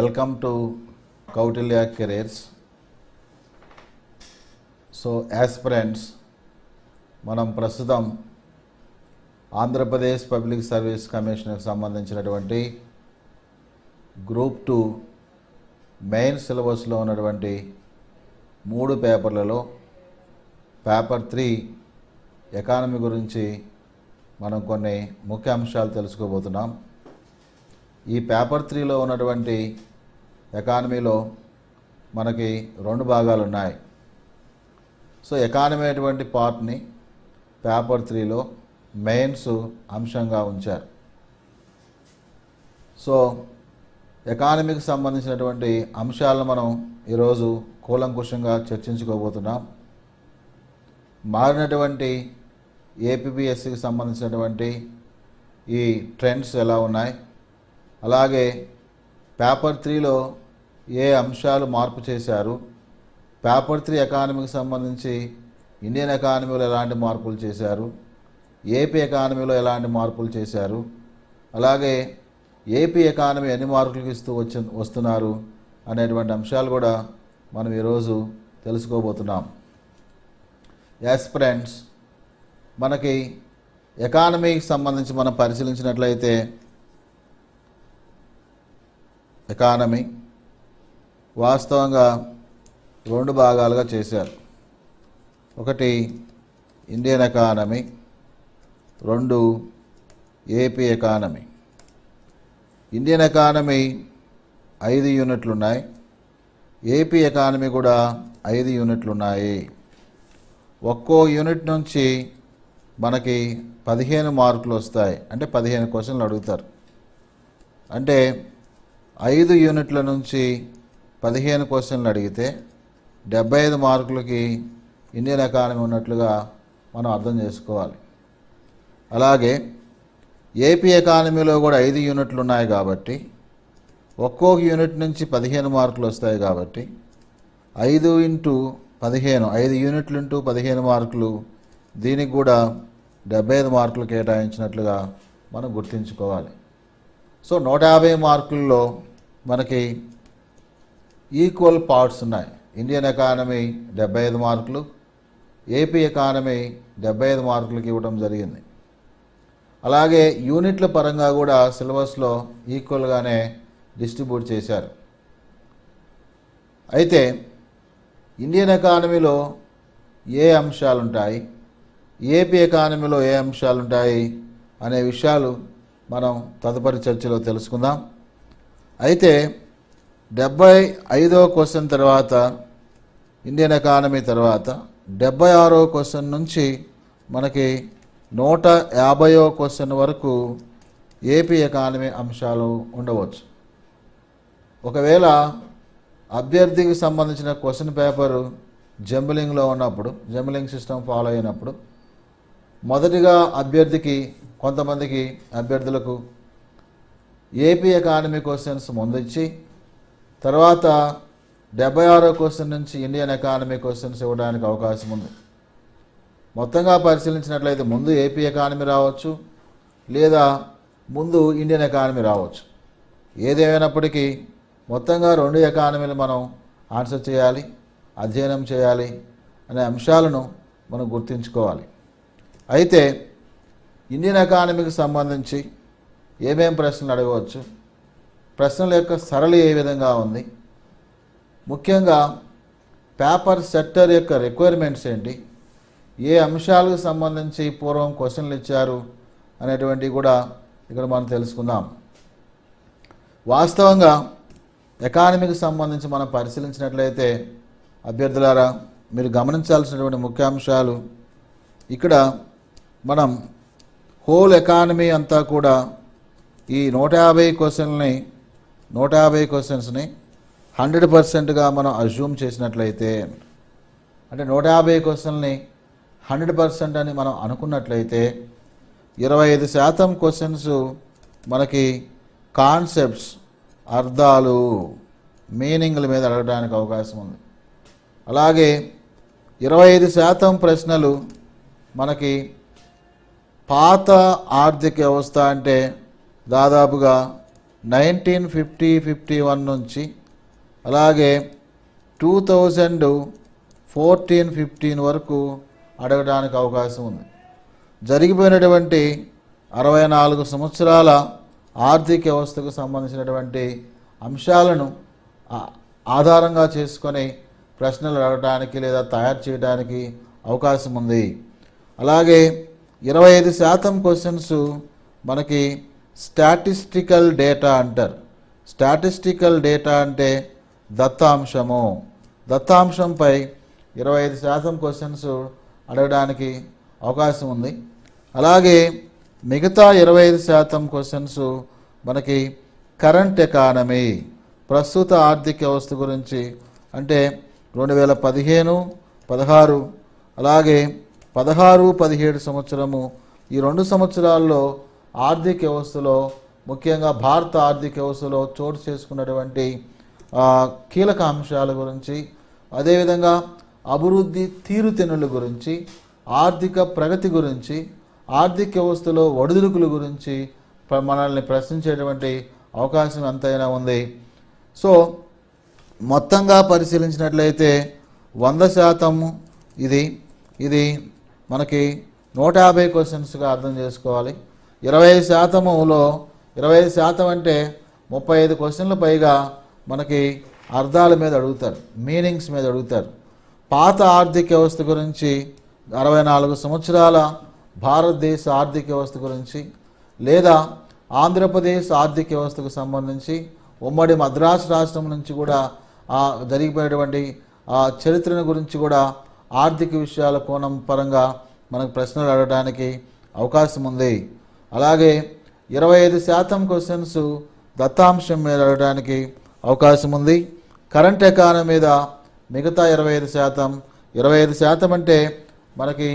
Welcome to Kautilya Careers. So aspirants, మనం ప్రస్తుతం Andhra Pradesh public service కమిషన్కి సంబంధించినటువంటి గ్రూప్ 2 మెయిన్ సిలబస్లో ఉన్నటువంటి 3 పేపర్లలో పేపర్ 3 ఎకానమీ గురించి మనం కొన్ని ముఖ్య అంశాలు తెలుసుకోబోతున్నాం. ఈ పేపర్ 3లో ఉన్నటువంటి ఎకానమీలో మనకి 2 భాగాలు ఉన్నాయి. సో ఎకానమీ అటువంటి పార్ట్ని పేపర్ 3లో మెయిన్స్ అంశంగా ఉంచారు. సో ఎకానమీకి సంబంధించినటువంటి అంశాలను మనం ఈరోజు కూలంకుషంగా చర్చించుకోబోతున్నాం. మారినటువంటి ఏపీపీఎస్సికి సంబంధించినటువంటి ఈ ట్రెండ్స్ ఎలా ఉన్నాయి, అలాగే పేపర్ 3లో ఏ అంశాలు మార్పు చేశారు, పేపర్ 3 ఎకానమీకి సంబంధించి ఇండియన్ ఎకానమీలో ఎలాంటి మార్పులు చేశారు, ఏపీ ఎకానమీలో ఎలాంటి మార్పులు చేశారు, అలాగే ఏపీ ఎకానమీ ఎన్ని మార్కులకు ఇస్తూ వస్తున్నారు అనేటువంటి అంశాలు కూడా మనం ఈరోజు తెలుసుకోబోతున్నాం. యాస్పిరెంట్స్, మనకి ఎకానమీకి సంబంధించి మనం పరిశీలించినట్లయితే ఎకానమీ వాస్తవంగా 2 భాగాలుగా చేశారు. ఒకటి Indian economy, 2 AP economy. Indian economy 5 యూనిట్లు ఉన్నాయి, ఏపీ ఎకానమీ కూడా 5 యూనిట్లు ఉన్నాయి. ఒక్కో యూనిట్ నుంచి మనకి 15 మార్కులు వస్తాయి, అంటే 15 క్వశ్చన్లు అడుగుతారు. అంటే 5 యూనిట్ల నుంచి 15 క్వశ్చన్లు అడిగితే 75 మార్కులకి ఇండియన్ ఎకానమీ ఉన్నట్లుగా మనం అర్థం చేసుకోవాలి. అలాగే ఏపీ ఎకానమీలో కూడా 5 యూనిట్లు ఉన్నాయి కాబట్టి ఒక్కొక్క యూనిట్ నుంచి 15 మార్కులు వస్తాయి కాబట్టి 5 ఇంటూ 15, 5 యూనిట్లు ఇంటూ 15 మార్కులు, దీనికి కూడా 75 మార్కులు కేటాయించినట్లుగా మనం గుర్తుంచుకోవాలి. సో 150 మార్కుల్లో మనకి ఈక్వల్ పార్ట్స్ ఉన్నాయి. ఇండియన్ ఎకానమీ 75 మార్కులు, ఏపీ ఎకానమీ 75 మార్కులకి ఇవ్వడం జరిగింది. అలాగే యూనిట్ల పరంగా కూడా సిలబస్లో ఈక్వల్గానే డిస్ట్రిబ్యూట్ చేశారు. అయితే ఇండియన్ ఎకానమీలో ఏ అంశాలు ఉంటాయి, ఏపీ ఎకానమీలో ఏ అంశాలు ఉంటాయి అనే విషయాలు మనం తదుపరి చర్చలో తెలుసుకుందాం. అయితే 75వ క్వశ్చన్ తర్వాత ఇండియన్ ఎకానమీ తర్వాత 76వ క్వశ్చన్ నుంచి మనకి 150వ క్వశ్చన్ వరకు ఏపీ ఎకానమీ అంశాలు ఉండవచ్చు. ఒకవేళ అభ్యర్థికి సంబంధించిన క్వశ్చన్ పేపరు జంబలింగ్లో ఉన్నప్పుడు, జంబలింగ్ సిస్టమ్ ఫాలో అయినప్పుడు మొదటిగా కొంతమందికి అభ్యర్థులకు ఏపీ ఎకానమీ క్వశ్చన్స్ ముందిచ్చి తర్వాత 76వ క్వశ్చన్ నుంచి ఇండియన్ ఎకానమీ క్వశ్చన్స్ ఇవ్వడానికి అవకాశం ఉంది. మొత్తంగా పరిశీలించినట్లయితే ముందు ఏపీ ఎకానమీ రావచ్చు, లేదా ముందు ఇండియన్ ఎకానమీ రావచ్చు. ఏదేమైనప్పటికీ మొత్తంగా 2 ఎకానమీలు మనం ఆన్సర్ చేయాలి, అధ్యయనం చేయాలి అనే అంశాలను మనం గుర్తుంచుకోవాలి. అయితే ఇండియన్ ఎకానమీకి సంబంధించి ఏమేం ప్రశ్నలు అడగవచ్చు, ప్రశ్నల యొక్క సరళి ఏ విధంగా ఉంది, ముఖ్యంగా పేపర్ సెట్టర్ యొక్క రిక్వైర్మెంట్స్ ఏంటి, ఏ అంశాలకు సంబంధించి పూర్వం క్వశ్చన్లు ఇచ్చారు అనేటువంటివి కూడా ఇక్కడ మనం తెలుసుకుందాం. వాస్తవంగా ఎకానమీకి సంబంధించి మనం పరిశీలించినట్లయితే అభ్యర్థులారా మీరు గమనించాల్సినటువంటి ముఖ్య అంశాలు, ఇక్కడ మనం హోల్ ఎకానమీ అంతా కూడా ఈ 150 క్వశ్చన్స్ని 100%గా మనం అజ్యూమ్ చేసినట్లయితే, అంటే 150 క్వశ్చన్ని 100% అని మనం అనుకున్నట్లయితే 25% క్వశ్చన్స్ మనకి కాన్సెప్ట్స్, అర్థాలు, మీనింగ్ల మీద అడగడానికి అవకాశం ఉంది. అలాగే 25% ప్రశ్నలు మనకి పాత ఆర్థిక వ్యవస్థ అంటే దాదాపుగా 1950-51 నుంచి అలాగే 2014-15 వరకు అడగడానికి అవకాశం ఉంది. జరిగిపోయినటువంటి 64 సంవత్సరాల ఆర్థిక వ్యవస్థకు సంబంధించినటువంటి అంశాలను ఆధారంగా చేసుకొని ప్రశ్నలు అడగడానికి లేదా తయారు చేయడానికి అవకాశం ఉంది. అలాగే 25% క్వశ్చన్స్ మనకి స్టాటిస్టికల్ డేటా అంటారు. స్టాటిస్టికల్ డేటా అంటే దత్తాంశము. దత్తాంశంపై 25% క్వశ్చన్స్ అడగడానికి అవకాశం ఉంది. అలాగే మిగతా 25% క్వశ్చన్స్ మనకి కరెంట్ ఎకానమీ, ప్రస్తుత ఆర్థిక వ్యవస్థ గురించి, అంటే 2015-16 అలాగే 16-17 సంవత్సరము, ఈ 2 సంవత్సరాల్లో ఆర్థిక వ్యవస్థలో, ముఖ్యంగా భారత ఆర్థిక వ్యవస్థలో చోటు చేసుకున్నటువంటి కీలక అంశాల గురించి, అదేవిధంగా అభివృద్ధి తీరుతెన్నుల గురించి, ఆర్థిక ప్రగతి గురించి, ఆర్థిక వ్యవస్థలో ఒడిదుడుకుల గురించి మనల్ని ప్రశ్నించేటువంటి అవకాశం ఎంతైనా ఉంది. సో మొత్తంగా పరిశీలించినట్లయితే 100% ఇది మనకి 150 క్వశ్చన్స్గా అర్థం చేసుకోవాలి. 25%లో 25% అంటే 35 క్వశ్చన్ల పైగా మనకి అర్థాల మీద అడుగుతారు, మీనింగ్స్ మీద అడుగుతారు. పాత ఆర్థిక వ్యవస్థ గురించి 64 సంవత్సరాల భారతదేశ ఆర్థిక వ్యవస్థ గురించి, లేదా ఆంధ్రప్రదేశ్ ఆర్థిక వ్యవస్థకు సంబంధించి ఉమ్మడి మద్రాసు రాష్ట్రం నుంచి కూడా జరిగిపోయినటువంటి చరిత్రను గురించి కూడా ఆర్థిక విషయాల కోణం పరంగా మనకు ప్రశ్నలు అడగడానికి అవకాశం ఉంది. అలాగే 25% క్వశ్చన్స్ దత్తాంశం మీద అడగడానికి అవకాశం ఉంది. కరెంట్ ఎకానమీ మీద మిగతా 25%, 25% అంటే మనకి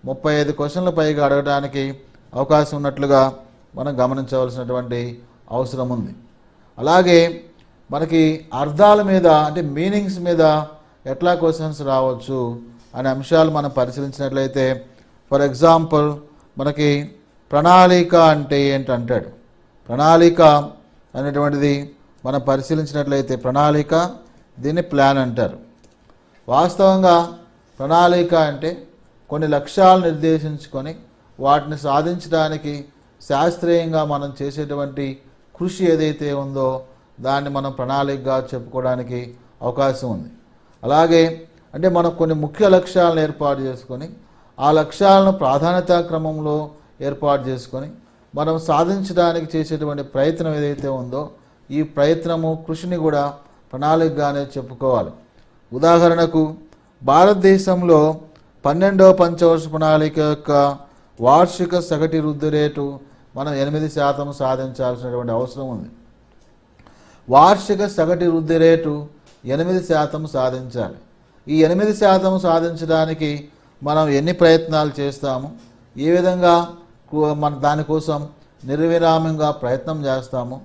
35 క్వశ్చన్ల పైగా అడగడానికి అవకాశం ఉన్నట్లుగా మనం గమనించవలసినటువంటి అవసరం ఉంది. అలాగే మనకి అర్థాల మీద, అంటే మీనింగ్స్ మీద ఎట్లా క్వశ్చన్స్ రావచ్చు అనే అంశాలు మనం పరిశీలించినట్లయితే, ఫర్ ఎగ్జాంపుల్ మనకి ప్రణాళిక అంటే ఏంటంటాడు. ప్రణాళిక అనేటువంటిది మనం పరిశీలించినట్లయితే, ప్రణాళిక దీన్ని ప్లాన్ అంటారు. వాస్తవంగా ప్రణాళిక అంటే కొన్ని లక్ష్యాలు నిర్దేశించుకొని వాటిని సాధించడానికి శాస్త్రీయంగా మనం చేసేటువంటి కృషి ఏదైతే ఉందో దాన్ని మనం ప్రణాళికగా చెప్పుకోవడానికి అవకాశం ఉంది. అలాగే అంటే మనం కొన్ని ముఖ్య లక్ష్యాలను ఏర్పాటు చేసుకొని ఆ లక్ష్యాలను ప్రాధాన్యతా క్రమంలో ఏర్పాటు చేసుకొని మనం సాధించడానికి చేసేటువంటి ప్రయత్నం ఏదైతే ఉందో ఈ ప్రయత్నము, కృషిని కూడా ప్రణాళికగానే చెప్పుకోవాలి. ఉదాహరణకు భారతదేశంలో 12వ పంచవర్ష ప్రణాళిక యొక్క వార్షిక సగటు వృద్ధి రేటు మనం 8% సాధించాల్సినటువంటి అవసరం ఉంది. వార్షిక సగటు వృద్ధి రేటు 8% సాధించాలి. ఈ 8% సాధించడానికి మనం ఎన్ని ప్రయత్నాలు చేస్తాము, ఏ విధంగా మన దానికోసం నిర్విరామంగా ప్రయత్నం చేస్తాము,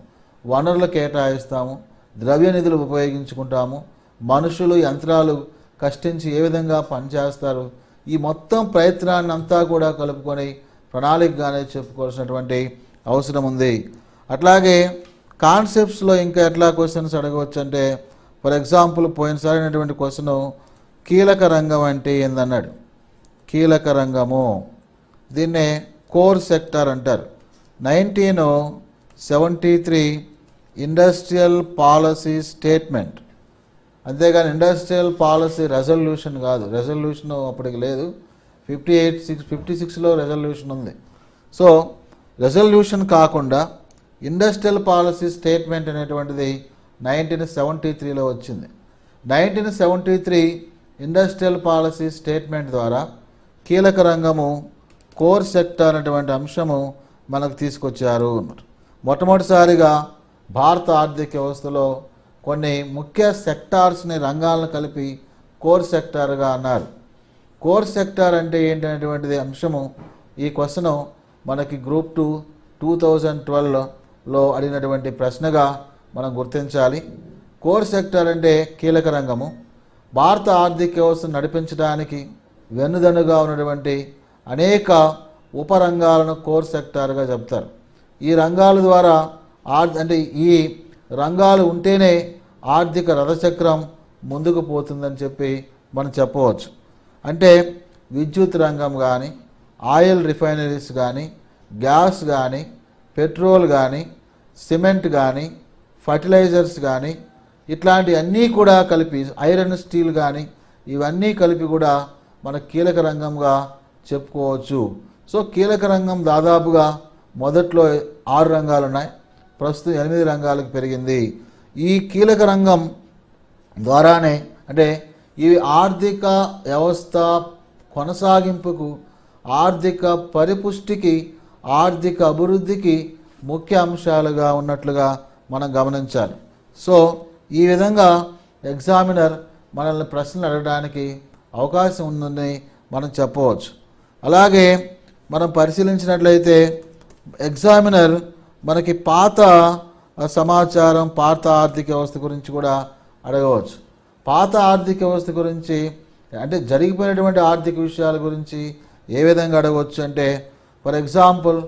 వనరులు కేటాయిస్తాము, ద్రవ్య నిధులు ఉపయోగించుకుంటాము, మనుషులు, యంత్రాలు కష్టించి ఏ విధంగా పనిచేస్తారు, ఈ మొత్తం ప్రయత్నాన్ని అంతా కూడా కలుపుకొని ప్రణాళికగానే చెప్పుకోవాల్సినటువంటి అవసరం ఉంది. అట్లాగే కాన్సెప్ట్స్లో ఇంకా ఎట్లా క్వశ్చన్స్ అడగవచ్చు అంటే, ఫర్ ఎగ్జాంపుల్ పోయినసారి అయినటువంటి క్వశ్చన్ కీలక రంగం అంటే ఏందన్నాడు. కీలక రంగము దీన్నే కోర్ సెక్టర్ అంటారు. 1973 ఇండస్ట్రియల్ పాలసీ స్టేట్మెంట్, అంతేగాని ఇండస్ట్రియల్ పాలసీ రెజల్యూషన్ కాదు. రెజల్యూషన్ అప్పటికి లేదు, 56లో రెజల్యూషన్ ఉంది. సో రెజల్యూషన్ కాకుండా ఇండస్ట్రియల్ పాలసీ స్టేట్మెంట్ అనేటువంటిది 1973లో వచ్చింది. 1973 ఇండస్ట్రియల్ పాలసీ స్టేట్మెంట్ ద్వారా కీలక రంగము, కోర్ సెక్టర్ అనేటువంటి అంశము మనకు తీసుకొచ్చారు. మొట్టమొదటిసారిగా భారత ఆర్థిక వ్యవస్థలో కొన్ని ముఖ్య సెక్టార్స్ని, రంగాలను కలిపి కోర్ సెక్టార్గా అన్నారు. కోర్ సెక్టార్ అంటే ఏంటనేటువంటిది అంశము ఈ క్వశ్చన్ మనకి గ్రూప్ 2 2012లో అడిగినటువంటి ప్రశ్నగా మనం గుర్తించాలి. కోర్ సెక్టార్ అంటే కీలక రంగము, భారత ఆర్థిక వ్యవస్థను నడిపించడానికి వెన్నుదన్నుగా ఉన్నటువంటి అనేక ఉపరంగాలను కోర్ సెక్టార్గా చెప్తారు. ఈ రంగాల ద్వారా అంటే ఈ రంగాలు ఉంటేనే ఆర్థిక రథచక్రం ముందుకు పోతుందని చెప్పి మనం చెప్పవచ్చు. అంటే విద్యుత్ రంగం కానీ, ఆయిల్ రిఫైనరీస్ కానీ, గ్యాస్ కానీ, పెట్రోల్ కానీ, సిమెంట్ కానీ, ఫర్టిలైజర్స్ కానీ, ఇట్లాంటి అన్నీ కూడా కలిపి, ఐరన్ స్టీల్ కానీ, ఇవన్నీ కలిపి కూడా మన కీలక రంగంగా చెప్పుకోవచ్చు. సో కీలక రంగం దాదాపుగా మొదట్లో 6 రంగాలు ఉన్నాయి, ప్రస్తుతం 8 రంగాలకు పెరిగింది. ఈ కీలక రంగం ద్వారానే అంటే ఈ ఆర్థిక వ్యవస్థ కొనసాగింపుకు, ఆర్థిక పరిపుష్టికి, ఆర్థిక అభివృద్ధికి ముఖ్య అంశాలుగా ఉన్నట్లుగా మనం గమనించాలి. సో ఈ విధంగా ఎగ్జామినర్ మనల్ని ప్రశ్నలు అడగడానికి అవకాశం ఉందని మనం చెప్పవచ్చు. అలాగే మనం పరిశీలించినట్లయితే ఎగ్జామినర్ మనకి పాత సమాచారం, పాత ఆర్థిక వ్యవస్థ గురించి కూడా అడగవచ్చు. పాత ఆర్థిక వ్యవస్థ గురించి అంటే జరిగిపోయినటువంటి ఆర్థిక విషయాల గురించి ఏ విధంగా అడగవచ్చు అంటే, ఫర్ ఎగ్జాంపుల్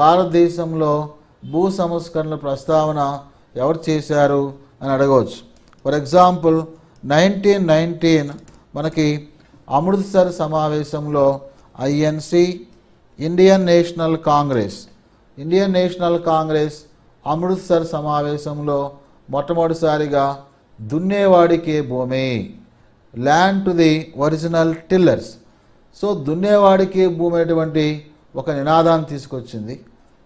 భారతదేశంలో భూ సంస్కరణల ప్రస్తావన ఎవరు చేశారు అని అడగవచ్చు. ఫర్ ఎగ్జాంపుల్ 1919 మనకి అమృత్సర్ సమావేశంలో INC, Indian National Congress Amritsar సమావేశంలో మొట్టమొదటిసారిగా దున్నేవాడికే భూమి, land to the original tillers, so దున్నేవాడికే భూమి అనేటువంటి ఒక నినాదాన్ని తీసుకొచ్చింది.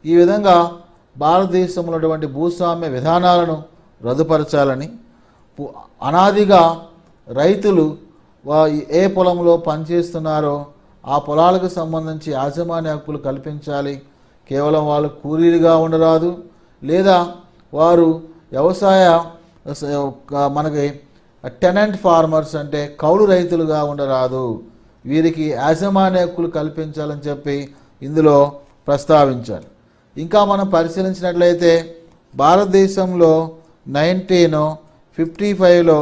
ఈ విధంగా భారతదేశంలో ఉన్నటువంటి భూస్వామ్య విధానాలను రద్దుపరచాలని, అనాదిగా రైతులు ఏ పొలంలో పనిచేస్తున్నారో ఆ పొలాలకు సంబంధించి యాజమాన్య హక్కులు కల్పించాలి. కేవలం వాళ్ళు కూలీలుగా ఉండరాదు, లేదా వారు వ్యవసాయ మనకి టెనెంట్ ఫార్మర్స్ అంటే కౌలు రైతులుగా ఉండరాదు, వీరికి యాజమాన్య హక్కులు కల్పించాలని చెప్పి ఇందులో ప్రస్తావించారు. ఇంకా మనం పరిశీలించినట్లయితే భారతదేశంలో 1955లో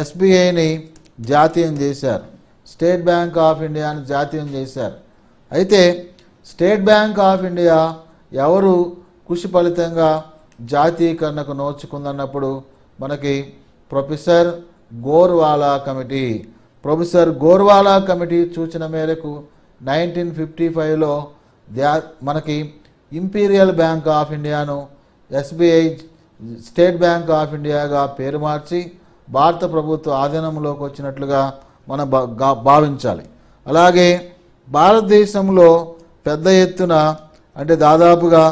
ఎస్బీఐని జాతీయం చేశారు, స్టేట్ బ్యాంక్ ఆఫ్ ఇండియాని జాతీయం చేశారు. అయితే స్టేట్ బ్యాంక్ ఆఫ్ ఇండియా ఎవరు కృషి ఫలితంగా జాతీయకరణకు నోచుకుందన్నప్పుడు మనకి ప్రొఫెసర్ గోర్వాలా కమిటీ సూచన మేరకు 1955లో మనకి ఇంపీరియల్ బ్యాంక్ ఆఫ్ ఇండియాను ఎస్బీఐ స్టేట్ బ్యాంక్ ఆఫ్ ఇండియాగా పేరు మార్చి భారత ప్రభుత్వ ఆధీనంలోకి వచ్చినట్లుగా మనం భావించాలి. అలాగే భారతదేశంలో పెద్ద ఎత్తున అంటే దాదాపుగా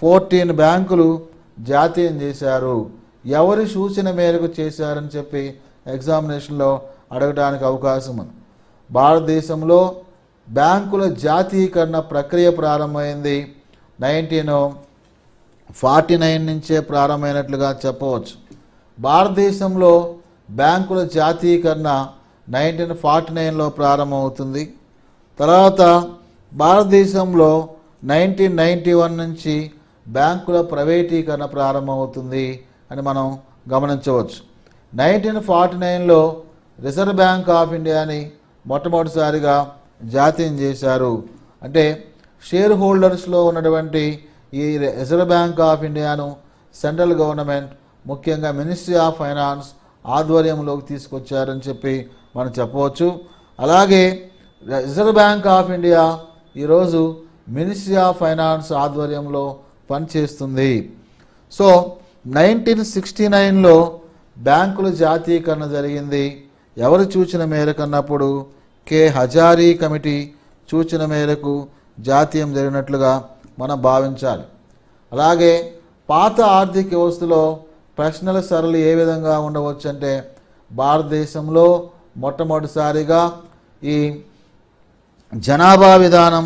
14 బ్యాంకులు జాతీయం చేశారు. ఎవరి సూచన మేరకు చేశారని చెప్పి ఎగ్జామినేషన్లో అడగడానికి అవకాశం ఉంది. భారతదేశంలో బ్యాంకుల జాతీయకరణ ప్రక్రియ ప్రారంభమైంది 1949 నుంచే ప్రారంభమైనట్లుగా చెప్పవచ్చు. భారతదేశంలో బ్యాంకుల జాతీయకరణ 1949లో ప్రారంభమవుతుంది. తర్వాత భారతదేశంలో 1991 నుంచి బ్యాంకుల ప్రైవేటీకరణ ప్రారంభమవుతుంది అని మనం గమనించవచ్చు. 1949లో రిజర్వ్ బ్యాంక్ ఆఫ్ ఇండియాని మొట్టమొదటిసారిగా జాతీయం చేశారు. అంటే షేర్ హోల్డర్స్లో ఉన్నటువంటి ఈ రిజర్వ్ బ్యాంక్ ఆఫ్ ఇండియాను సెంట్రల్ గవర్నమెంట్, ముఖ్యంగా మినిస్ట్రీ ఆఫ్ ఫైనాన్స్ ఆధ్వర్యంలోకి తీసుకొచ్చారని చెప్పి మనం చెప్పవచ్చు. అలాగే రిజర్వ్ బ్యాంక్ ఆఫ్ ఇండియా ఈరోజు మినిస్ట్రీ ఆఫ్ ఫైనాన్స్ ఆధ్వర్యంలో పనిచేస్తుంది. సో 1969లో బ్యాంకుల జాతీయకరణ జరిగింది. ఎవరి సూచన మేరకు అన్నప్పుడు కె హజారీ కమిటీ సూచన మేరకు జాతీయం జరిగినట్లుగా మనం భావించాలి. అలాగే పాత ఆర్థిక వ్యవస్థలో ప్రశ్నల సరళి ఏ విధంగా ఉండవచ్చు అంటే, భారతదేశంలో మొట్టమొదటిసారిగా ఈ జనాభా విధానం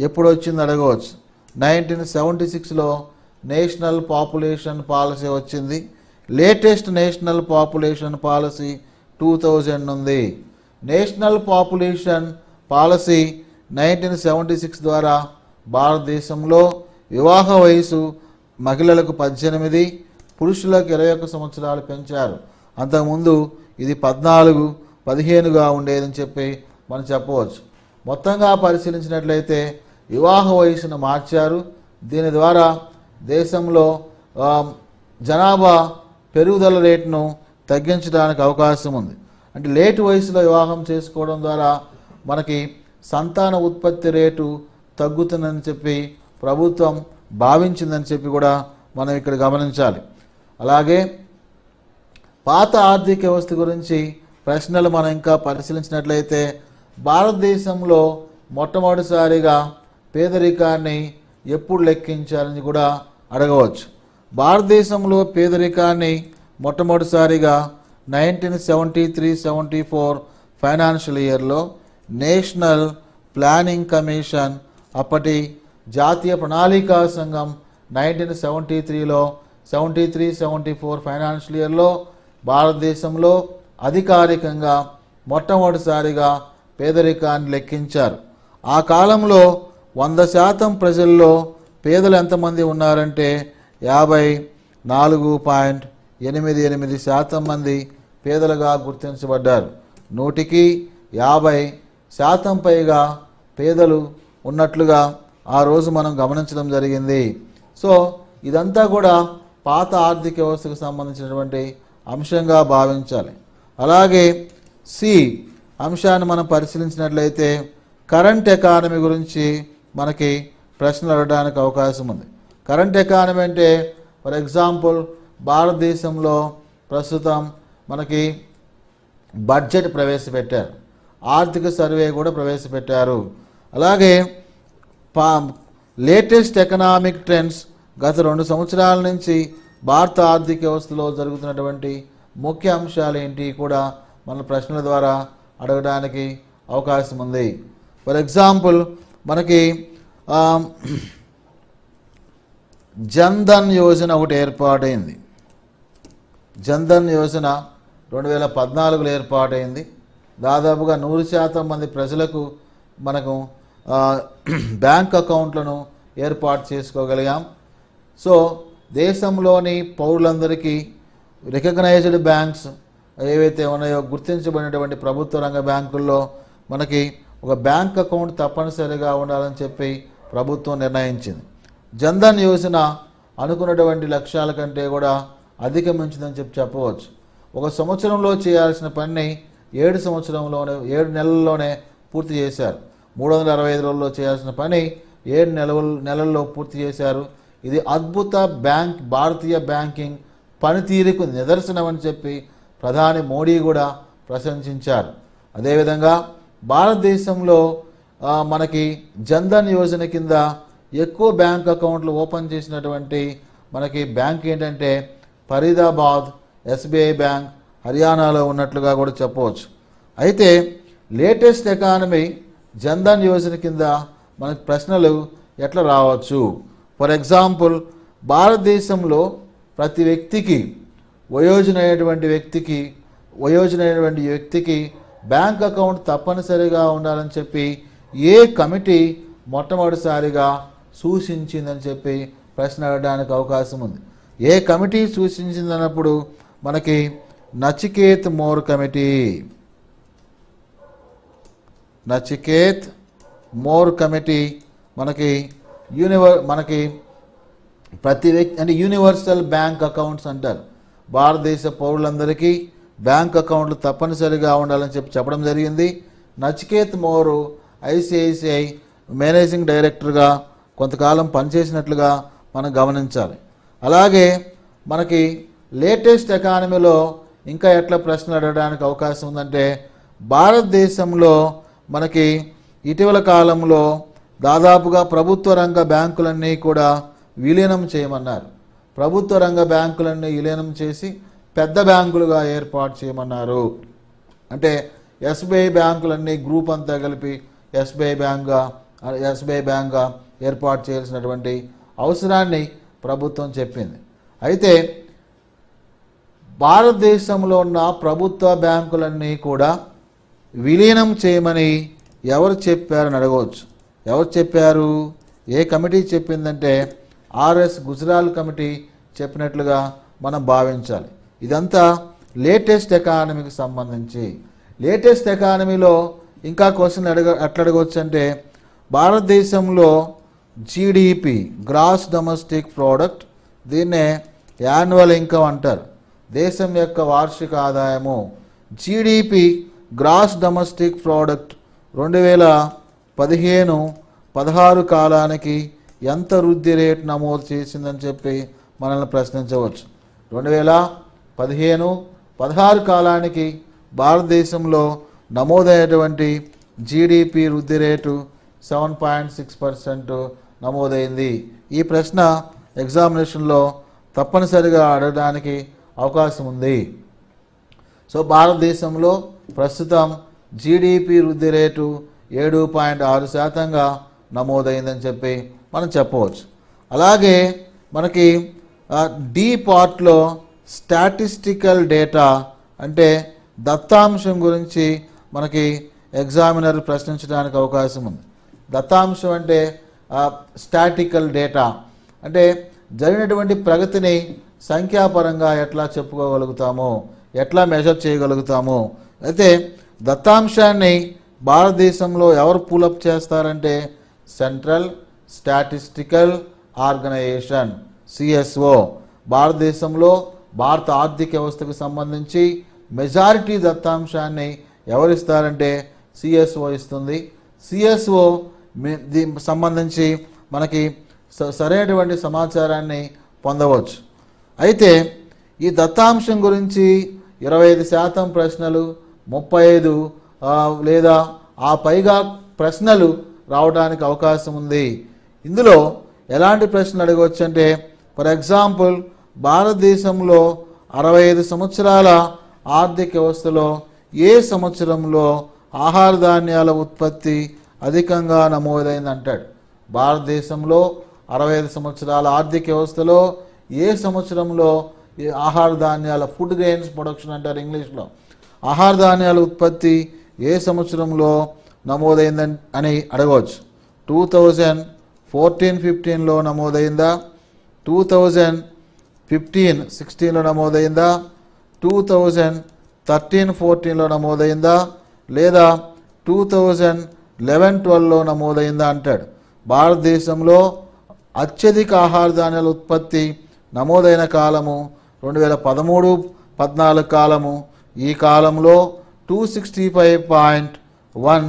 ఎప్పుడు వచ్చింది అడగవచ్చు. 1976లో నేషనల్ పాపులేషన్ పాలసీ వచ్చింది. లేటెస్ట్ నేషనల్ పాపులేషన్ పాలసీ 2000 ఉంది. నేషనల్ పాపులేషన్ పాలసీ 1976 ద్వారా భారతదేశంలో వివాహ వయసు మహిళలకు 18, పురుషులకు 21 సంవత్సరాలు పెంచారు. అంతకుముందు ఇది 14, 15గా ఉండేదని చెప్పి మనం చెప్పవచ్చు. మొత్తంగా పరిశీలించినట్లయితే వివాహ వయసును మార్చారు. దీని ద్వారా దేశంలో జనాభా పెరుగుదల రేటును తగ్గించడానికి అవకాశం ఉంది. అంటే లేటు వయసులో వివాహం చేసుకోవడం ద్వారా మనకి సంతాన ఉత్పత్తి రేటు తగ్గుతుందని చెప్పి ప్రభుత్వం భావించిందని చెప్పి కూడా మనం ఇక్కడ గమనించాలి. అలాగే పాత ఆర్థిక వ్యవస్థ గురించి ప్రశ్నలు మనం ఇంకా పరిశీలించినట్లయితే భారతదేశంలో మొట్టమొదటిసారిగా పేదరికాన్ని ఎప్పుడు లెక్కించాలని కూడా అడగవచ్చు. భారతదేశంలో పేదరికాన్ని మొట్టమొదటిసారిగా 1973-74 ఫైనాన్షియల్ ఇయర్లో నేషనల్ ప్లానింగ్ కమిషన్, అప్పటి జాతీయ ప్రణాళికా సంఘం 1973లో 73-74 ఫైనాన్షియల్ ఇయర్లో భారతదేశంలో అధికారికంగా మొట్టమొదటిసారిగా పేదరికాన్ని లెక్కించారు. ఆ కాలంలో 100% ప్రజల్లో పేదలు ఎంతమంది ఉన్నారంటే 54.88% మంది పేదలుగా గుర్తించబడ్డారు. 100కి 50% పైగా పేదలు ఉన్నట్లుగా ఆ రోజు మనం గమనించడం జరిగింది. సో ఇదంతా కూడా పాత ఆర్థిక వ్యవస్థకు సంబంధించినటువంటి అంశంగా భావించాలి. అలాగే సి అంశాన్ని మనం పరిశీలించినట్లయితే కరెంట్ ఎకానమీ గురించి మనకి ప్రశ్నలు అడగడానికి అవకాశం ఉంది. కరెంట్ ఎకానమీ అంటే ఫర్ ఎగ్జాంపుల్ భారతదేశంలో ప్రస్తుతం మనకి బడ్జెట్ ప్రవేశపెట్టారు, ఆర్థిక సర్వే కూడా ప్రవేశపెట్టారు. అలాగే లేటెస్ట్ ఎకనామిక్ ట్రెండ్స్ గత 2 సంవత్సరాల నుంచి భారత ఆర్థిక వ్యవస్థలో జరుగుతున్నటువంటి ముఖ్య అంశాలు ఏంటి కూడా మన ప్రశ్నల ద్వారా అడగడానికి అవకాశం ఉంది. ఫర్ ఎగ్జాంపుల్ మనకి జన్ధన్ యోజన ఒకటి ఏర్పాటైంది. జన్ధన్ యోజన 2014లో ఏర్పాటైంది. దాదాపుగా 100% మంది ప్రజలకు మనకు బ్యాంక్ అకౌంట్లను ఏర్పాటు చేసుకోగలిగాం. సో దేశంలోని పౌరులందరికీ రికగ్నైజ్డ్ బ్యాంక్స్ ఏవైతే ఉన్నాయో గుర్తించబడినటువంటి ప్రభుత్వ రంగ బ్యాంకుల్లో మనకి ఒక బ్యాంక్ అకౌంట్ తప్పనిసరిగా ఉండాలని చెప్పి ప్రభుత్వం నిర్ణయించింది. జన్ధన్ యోజన అనుకున్నటువంటి లక్ష్యాల కంటే కూడా అధిగమించిందని చెప్పవచ్చు. 1 సంవత్సరంలో చేయాల్సిన పని 7 నెలల్లోనే పూర్తి చేశారు. 365 రోజుల్లో చేయాల్సిన పని 7 నెలల్లో పూర్తి చేశారు. ఇది అద్భుత భారతీయ బ్యాంకింగ్ పనితీరుకు నిదర్శనం అని చెప్పి ప్రధాని మోడీ కూడా ప్రశంసించారు. అదేవిధంగా భారతదేశంలో మనకి జన్ధన్ యోజన కింద ఎక్కువ బ్యాంక్ అకౌంట్లు ఓపెన్ చేసినటువంటి మనకి బ్యాంక్ ఏంటంటే ఫరీదాబాద్ ఎస్బీఐ బ్యాంక్ హర్యానాలో ఉన్నట్లుగా కూడా చెప్పవచ్చు. అయితే లేటెస్ట్ ఎకానమీ జన్ధన్ యోజన కింద మనకి ప్రశ్నలు ఎట్లా రావచ్చు? ఫర్ ఎగ్జాంపుల్ భారతదేశంలో ప్రతి వ్యక్తికి వయోజనైనటువంటి వ్యక్తికి బ్యాంక్ అకౌంట్ తప్పనిసరిగా ఉండాలని చెప్పి ఏ కమిటీ మొట్టమొదటిసారిగా సూచించిందని చెప్పి ప్రశ్న అడగడానికి అవకాశం ఉంది. ఏ కమిటీ సూచించిందన్నప్పుడు మనకి నచికేత్ మోర్ కమిటీ మనకి ప్రతి వ్యక్తి అంటే యూనివర్సల్ బ్యాంక్ అకౌంట్స్ అంటారు. భారతదేశ పౌరులందరికీ బ్యాంక్ అకౌంట్లు తప్పనిసరిగా ఉండాలని చెప్పడం జరిగింది. నచికేత్ మోర్ ఐసిఐసిఐ మేనేజింగ్ డైరెక్టర్గా కొంతకాలం పనిచేసినట్లుగా మనం గమనించాలి. అలాగే మనకి లేటెస్ట్ ఎకానమీలో ఇంకా ఎట్లా ప్రశ్నలు అడగడానికి అవకాశం ఉందంటే భారతదేశంలో మనకి ఇటీవల కాలంలో దాదాపుగా ప్రభుత్వ రంగ బ్యాంకులన్నీ కూడా విలీనం చేయమన్నారు. ప్రభుత్వ రంగ బ్యాంకులన్నీ విలీనం చేసి పెద్ద బ్యాంకులుగా ఏర్పాటు చేయమన్నారు. అంటే ఎస్బీఐ బ్యాంకులన్నీ గ్రూప్ అంతా కలిపి ఎస్బీఐ బ్యాంక్గా ఏర్పాటు చేయాల్సినటువంటి అవసరాన్ని ప్రభుత్వం చెప్పింది. అయితే భారతదేశంలో ఉన్న ప్రభుత్వ బ్యాంకులన్నీ కూడా విలీనం చేయమని ఎవరు చెప్పారని అడగవచ్చు. ఎవరు చెప్పారు? ఏ కమిటీ చెప్పిందంటే ఆర్ఎస్ గుజరాల్ కమిటీ చెప్పినట్లుగా మనం భావించాలి. ఇదంతా లేటెస్ట్ ఎకానమీకి సంబంధించి. లేటెస్ట్ ఎకానమీలో ఇంకా క్వశ్చన్ ఎట్లా అడగవచ్చు అంటే భారతదేశంలో జీడిపి గ్రాస్ డొమెస్టిక్ ప్రోడక్ట్ దీన్నే యాన్యువల్ ఇన్కమ్ అంటారు. దేశం యొక్క వార్షిక ఆదాయము. జీడిపి గ్రాస్ డొమెస్టిక్ ప్రోడక్ట్ 2015-16 కాలానికి ఎంత వృద్ధి రేటు నమోదు చేసిందని చెప్పి మనల్ని ప్రశ్నించవచ్చు. 2015-16 కాలానికి భారతదేశంలో నమోదైనటువంటి జీడిపి వృద్ధి రేటు 7.6% నమోదైంది. ఈ ప్రశ్న ఎగ్జామినేషన్లో తప్పనిసరిగా అడగడానికి అవకాశం ఉంది. సో భారతదేశంలో ప్రస్తుతం జీడిపి వృద్ధి రేటు 7.6%గా నమోదైందని చెప్పి మనం చెప్పవచ్చు. అలాగే మనకి డి పార్ట్లో స్టాటిస్టికల్ డేటా అంటే దత్తాంశం గురించి మనకి ఎగ్జామినర్ ప్రశ్నించడానికి అవకాశం ఉంది. దత్తాంశం అంటే స్టాటికల్ డేటా అంటే జరిగినటువంటి ప్రగతిని సంఖ్యాపరంగా ఎట్లా చెప్పుకోగలుగుతామో, ఎట్లా మెజర్ చేయగలుగుతామో. అయితే దత్తాంశాన్ని భారతదేశంలో ఎవరు పులప్ చేస్తారంటే సెంట్రల్ స్టాటిస్టికల్ ఆర్గనైజేషన్ సిఎస్ఓ. భారతదేశంలో భారత ఆర్థిక వ్యవస్థకు సంబంధించి మెజారిటీ దత్తాంశాన్ని ఎవరిస్తారంటే సిఎస్ఓ ఇస్తుంది. సిఎస్ఓ దీనికి సంబంధించి మనకి సరైనటువంటి సమాచారాన్ని పొందవచ్చు. అయితే ఈ దత్తాంశం గురించి 25% ప్రశ్నలు, 35 లేదా ఆ పైగా ప్రశ్నలు రావడానికి అవకాశం ఉంది. ఇందులో ఎలాంటి ప్రశ్నలు అడగవచ్చు అంటే ఫర్ ఎగ్జాంపుల్ భారతదేశంలో 65 సంవత్సరాల ఆర్థిక వ్యవస్థలో ఏ సంవత్సరంలో ఆహార ధాన్యాల ఉత్పత్తి అధికంగా నమోదైంది అంటాడు. భారతదేశంలో 65 సంవత్సరాల ఆర్థిక వ్యవస్థలో ఏ సంవత్సరంలో ఆహార ధాన్యాల ఫుడ్ గ్రెయిన్స్ ప్రొడక్షన్ అంటారు ఇంగ్లీష్లో, ఆహార ధాన్యాల ఉత్పత్తి ఏ సంవత్సరంలో నమోదైందని అని అడగవచ్చు. 2014-15లో నమోదైందా, 2015-16లో నమోదైందా, 2013-14లో నమోదైందా, లేదా 2011-12లో నమోదైందా అంటాడు. భారతదేశంలో అత్యధిక ఆహార ధాన్యాల ఉత్పత్తి నమోదైన కాలము 2013-14 కాలము. ఈ కాలంలో 265.1